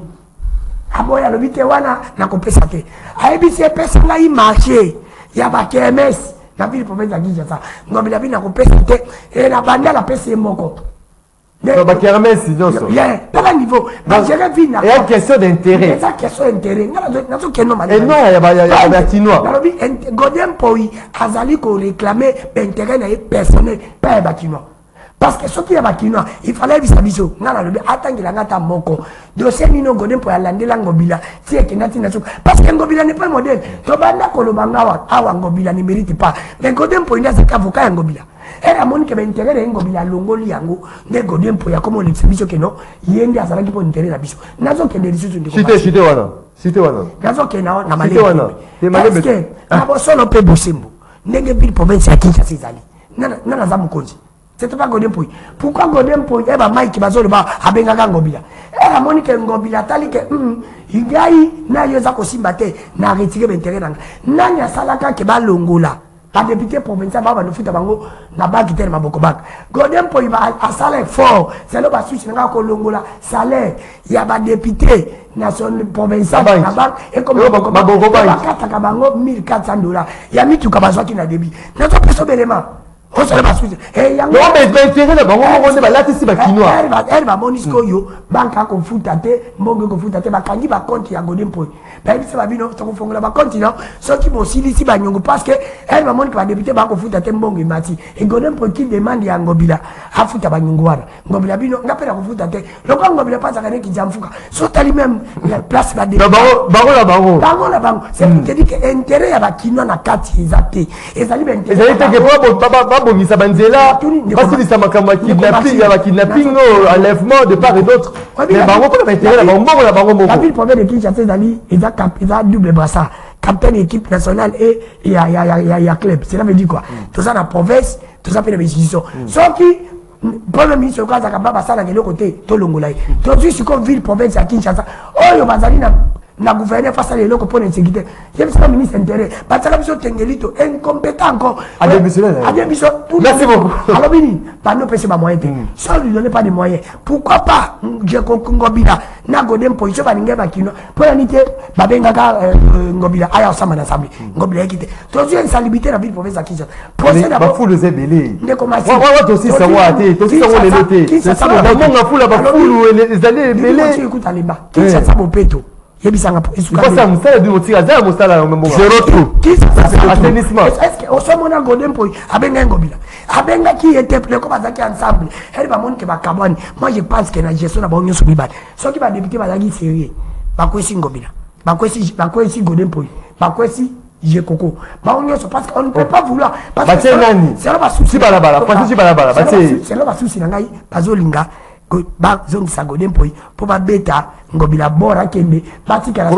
Aboya lobite wana na kopesa te. Aibisi pesa ngai marché ya ba KMS na ville province ya Kinshasa. Ngobila bina kopesa te et na banda la pesa moko. Ba KMS non so. Yeah, pas niveau. Ba gérer vie na. Et une question d'intérêt. C'est ça question d'intérêt. Na zo keno mali. Et non, il y a Tinois. Nalobi Godem poi azali ko réclamer intérêt na personnel pas Batinois. Parce que ce qui est Batinois, il fallait bisabiso. Ngala lobi atangila ngata moko. Dossier nino Godem po alandela ngobila. Si ekinati na so parce que ngobila n'est pas modèle. To banda ko lobanga wa awa ngobila ne mérite pas. Mais Godem po inda c'est avocat ngobila. Et la monnaie qui va intérêt ngobila longoli yango ne Godem po ya comme l'exhibition que non yende azala ki po intérêt la biso. Nazo ke de biso ndiko. Cité wana. Cité wana. Nazo ke na na Cité wana. Parce que na bosono pe bosembo. Ndenge ville province ya Kinshasa ezali. Nana za mukonzi. C'est pas Godem po. Pourquoi Godem po e ba Mike bazolo ba abengaka ngobila. Et la monnaie que ngobila tali que igai na yoza ko simbate na retirer intérêt nanga. Nanya salaka ke ba longola. La député provincial va nous faire bango na banque terre maboko banque. Godem po iba a salaire fort. C'est le basu singa ko longola salaire. Il y a ba député national provincial na banque et comme maboko banque. Kata bango $1,400. Il y a mis tout kabazo qui na débit. Na to peso belema. On se le basu. Et yango. Non mais intérêt là bango on ba lati si ba kinois. Elle va monisco yo banque ko futate, mbongo ko futate ba kangi ba compte ya Godem po. Ben c'est va bino to ko fongola ba compte non. Ce qui mo sili si ba nyongo parce que elle va montrer que va député ba ko futate mbongo mati. Et Godem po qui demande ya ngobila afuta ba nyongo wana. Ngobila bino ngapela ko futate. Lokwa ngobila pas zakane ki jamfuka. So tali même la place ba député. Bango la bango. C'est pour te dire que intérêt ya ba kinois na kati ezate. Ezali ben intérêt. Ezali te que bon misa banzela parce que ça m'a kidnapping ya kidnapping enlèvement de part et d'autre. Mais bango ko ba intérêt la bango la bango. La ville province de Kinshasa ezali eza double brassard. Capitaine équipe nationale et il y a club. Cela veut dire quoi? Tout ça dans la province, tout ça fait des institutions. Sauf qui premier ministre kwa za kababa sana ngelo côté to longolai. To suis comme ville province à Kinshasa. Oh yo bazali na gouverneur face à l'éloko pour l'insécurité. Je suis pas ministre intérêt. Parce que biso tengelito incompétent encore. Merci beaucoup. Alors bini, pas nous pèse pas moyens. Si on lui donne pas de moyens, pourquoi pas je ngobila na Godem po iso ba ngeba kino. Pour la nité babenga ka ngobila aya osama na sabi. Ngobila ekite. To suis insalubrité la ville province à Kinshasa. Procès d'abord fou le zébélé. Ne commence. Ouais aussi ça va té, aussi ça va les noter. C'est ça le monde na fou la ba fou les allées belé. Écoute Alemba. Kinshasa bopeto. Yebisanga po isuka. Quoi ça musala du motira za musala même moment. Zéro tout. Qui ça assainissement. Est-ce que au sommet na Godem po abenga ngobila. Abenga qui était comme bazaki ensemble. Elle va montrer ba kabani. Moi je pense que na gestion na ba onyo subiba. So qui va député bazaki sérieux. Ba kwesi ngobila. Ba kwesi Godem po. Ba kwesi je coco. Ba onyo parce qu'on ne peut pas vouloir parce que c'est là ba souci balabala. Parce que balabala. C'est là ba souci na ngai bazolinga. Ba zong sa Godem po pour ba beta ngobila bora kende batika la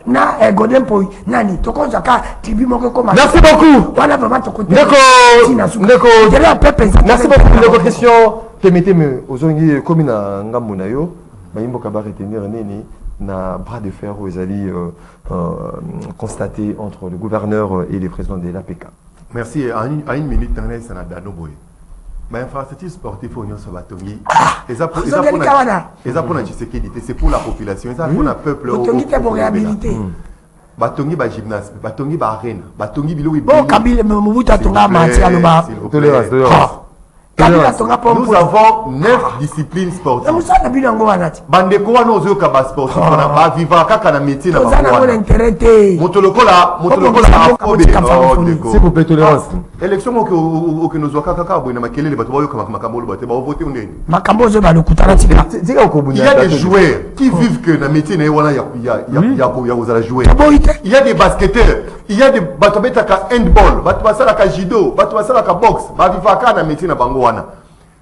na Godem po nani tokonza ka tibi moko koma. Merci beaucoup. Voilà vraiment to côté. Merci beaucoup. Notre question permettez-moi ozongi comme na ngamuna yo bayimbo ka ba retenir nini na bras de fer aux alliés constaté entre le gouverneur et le président de l'APK. Merci à une minute dans les Sénat Boy. Mais infrastructure sportive au Nyonso Batongi. Et ça pour la sécurité, c'est pour la population, ça pour le peuple. Batongi c'est pour réhabiliter. Batongi ba gymnase, Batongi ba arène, Batongi bilo oui. Bon Kabila Mobutu tonga mati aloba. Nous avons 9 disciplines sportives. Bandeko wana ozoyoka ba sportif wana ba vivre kaka na métier na ba wana. Motolokola afobe. C'est pour tolérance. Élection que nous avons kaka boina makelele bato bayoka makambo ba te ba voter ndeni. Makambo zo ba lokutana tika. Il y a des joueurs qui vivent que na métier na wana ya ozala jouer. Il y a des basketteurs, il y a des bato betaka handball, bato basala ka judo, bato basala ka boxe, ba vivre kaka na métier na bango.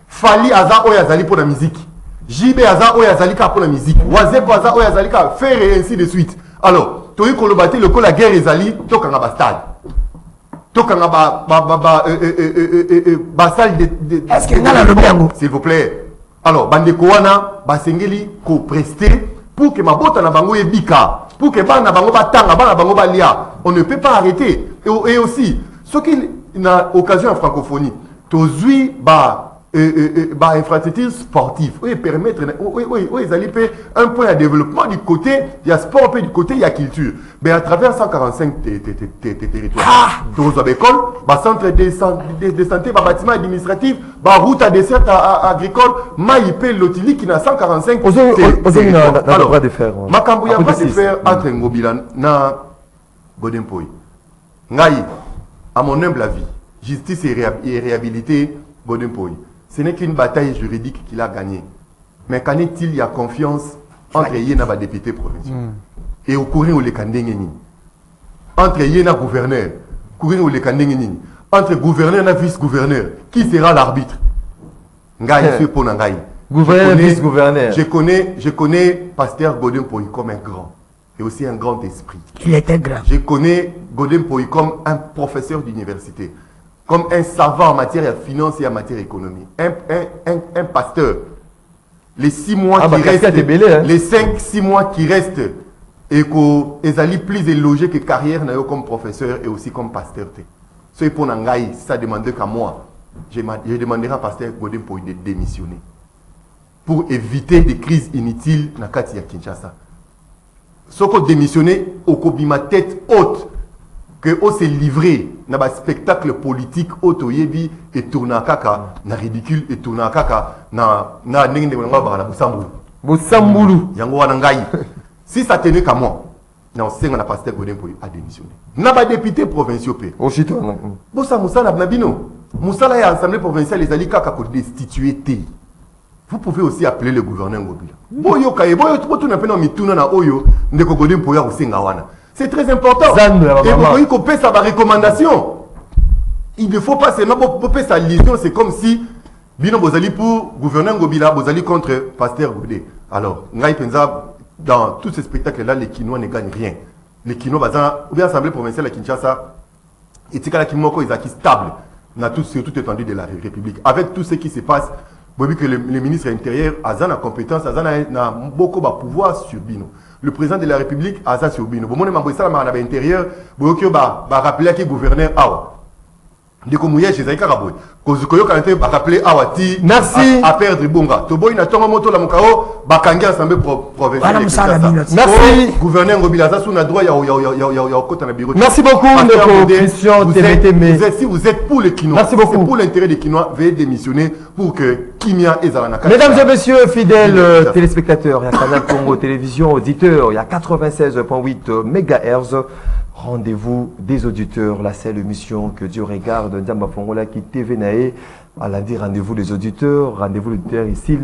Fali aza oya zali pour la musique. JB aza oya zali ka pour la musique. Wazeko aza oya zali ka faire et ainsi de suite. Alors, toyi kolobati le ko la guerre ezali tokanga ba stade. Tokanga ba salle de est-ce que ngala lobiango s'il vous plaît. Alors, bandeko wana basengeli ko prester pour que ma botte na bango ebika, pour que bana bango batanga, bana bango balia. On ne peut pas arrêter. Et aussi, ce qui n'a occasion en francophonie, tozui infrastructure sportive, oui, permettre, oui, ils allaient faire un point de développement du côté, il y a sport, puis du côté, il y a culture. Mais à travers 145 territoires, tous les écoles, centre de santé, bâtiment administratif, route à dessert agricole, maïpé, l'otili qui n'a 145 territoires. Alors, ma cambo, il n'y a pas de faire entre Ngobila na Godempoy. Ngaï, à mon humble avis, justice et réhabilité Godempoy. Ce n'est qu'une bataille juridique qu'il a gagnée. Mais qu'en est-il, il y a confiance entre Yéna et député provincial. Et au courant où les Kandengeni. Entre Yéna et gouverneur, courant où les Kandengeni. Entre gouverneur et vice-gouverneur, qui sera l'arbitre? Ngaï, c'est pour Ngaï. Gouverneur et vice-gouverneur. Je connais Pasteur Godempoy comme un grand. Et aussi un grand esprit. Il était grand. Je connais Godempoy comme un professeur d'université. Comme un savant en matière de finance et en matière d'économie. Un pasteur. Les 6 mois qui restent, les 5-6 mois qui restent, et qu'ils allaient plus élogés que carrière comme professeur et aussi comme pasteur. Ce qui pour Nangaï, ça demande qu'à moi, je demanderai à pasteur Godempoy de démissionner. Pour éviter des crises inutiles dans Katia Kinshasa. Ce qu'on démissionné, au Kobima tête haute, que on s'est livré dans un spectacle politique autoyebi et tourna kaka na ridicule et tourna kaka na ndenge ngoma ba na busambulu yango wana ngai si ça tenait qu'à moi non c'est on a pasteur Godempoy a démissionné na ba député provinciaux pe aussitôt bosa musala na bino musala ya assemblée provinciale les ali kaka ko destituer té. Vous pouvez aussi appeler le gouverneur Ngobila boyo kaye boyo tout na pena mituna na oyo ndeko Godempoy ya usenga wana. C'est très important. Et vous voyez qu'on peut sa recommandation. Il ne faut pas seulement faire sa liaison. C'est comme si Bino Bozali pour gouverneur Ngobila, Bozali contre Pasteur Godé. Alors, dans tous ces spectacles-là, les Kinois ne gagnent rien. Les Kinois, ou bien l'Assemblée provinciale à Kinshasa, et Tikala Kimoko, ils sont stables sur toute étendue de la République. Avec tout ce qui se passe, vous voyez que le ministre intérieur a la compétence, a beaucoup de pouvoir sur Bino. Le président de la République a ça sur Bino. Bon, mon à l'intérieur, vous rappeler qui gouverneur Awa. Merci. À perdre Bonga. Toboy n'a pas moto la mokao, bakangi assemblée provinciale. Merci. Gouverneur Ngobila Zassou n'a droit ya kota na bureau. Merci beaucoup Christian TVT. Si vous êtes pour les Kinois, merci beaucoup. Pour l'intérêt des Kinois, veuillez démissionner pour que Kimia et Zaranaka. Mesdames et messieurs, fidèles téléspectateurs, il y a Canal Congo Télévision, auditeurs, il y a 96.8 MHz. Rendez-vous des auditeurs, la seule émission que Dieu regarde, Ndamba Fongola qui TV Nae, à lundi rendez-vous des auditeurs, rendez-vous l'auditeur ici,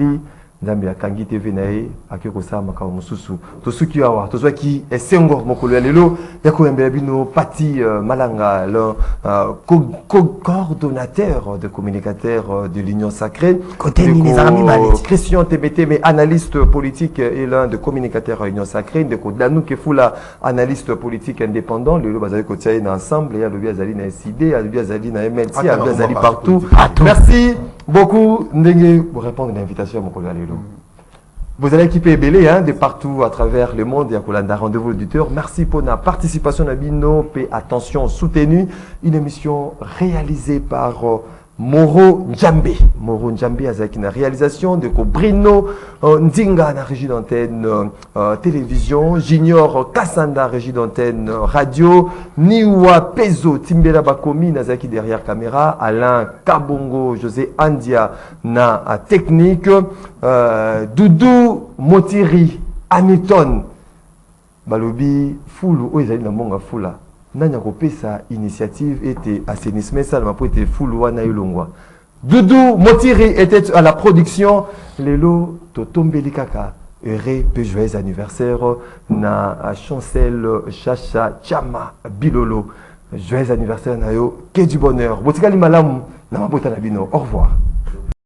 Ndamba ya Kangi TV Nae, akiko sa maka mususu. Tosuki awa, tosuki esengo mokolo lelo, yako mbelabino Pati Malanga, le coordonnateur de communicateurs de l'Union Sacrée. Côté Christian TBT, mais analyste politique et l'un des communicateurs à l'Union Sacrée, de Kodlanou Kefoula, analyste politique indépendant, le Bazali Kotiaï ensemble, il y a le Biazali na SID, il y a le Biazali na MLC, il y a le Biazali partout. Merci beaucoup pour répondre à l'invitation à mon collègue. Vous allez équiper Belé de partout à travers le monde. Il y a un rendez-vous auditeur. Merci pour la participation à Bino. Attention soutenue. Une émission réalisée par Moro Njambe. Moro Njambe avec une réalisation de Brino Ndinga, la régie d'antenne télévision. Junior Kassanda, régie d'antenne radio. Niwa Pezo, Timbela Bakomi, Nazaki derrière caméra. Alain Kabongo, José Andia, na technique. Doudou Motiri, Hamilton. Balobi, Foulou, Oizali Namonga Foula. Nanya kopesa initiative était assainissement ça m'a été full wana ilongwa. Doudou Motiri était à la production lelo totombeli kaka heureux peu joyeux anniversaire na Chancel Chacha Chama Bilolo joyeux anniversaire na yo que du bonheur botikali malamu na mabota na bino au revoir.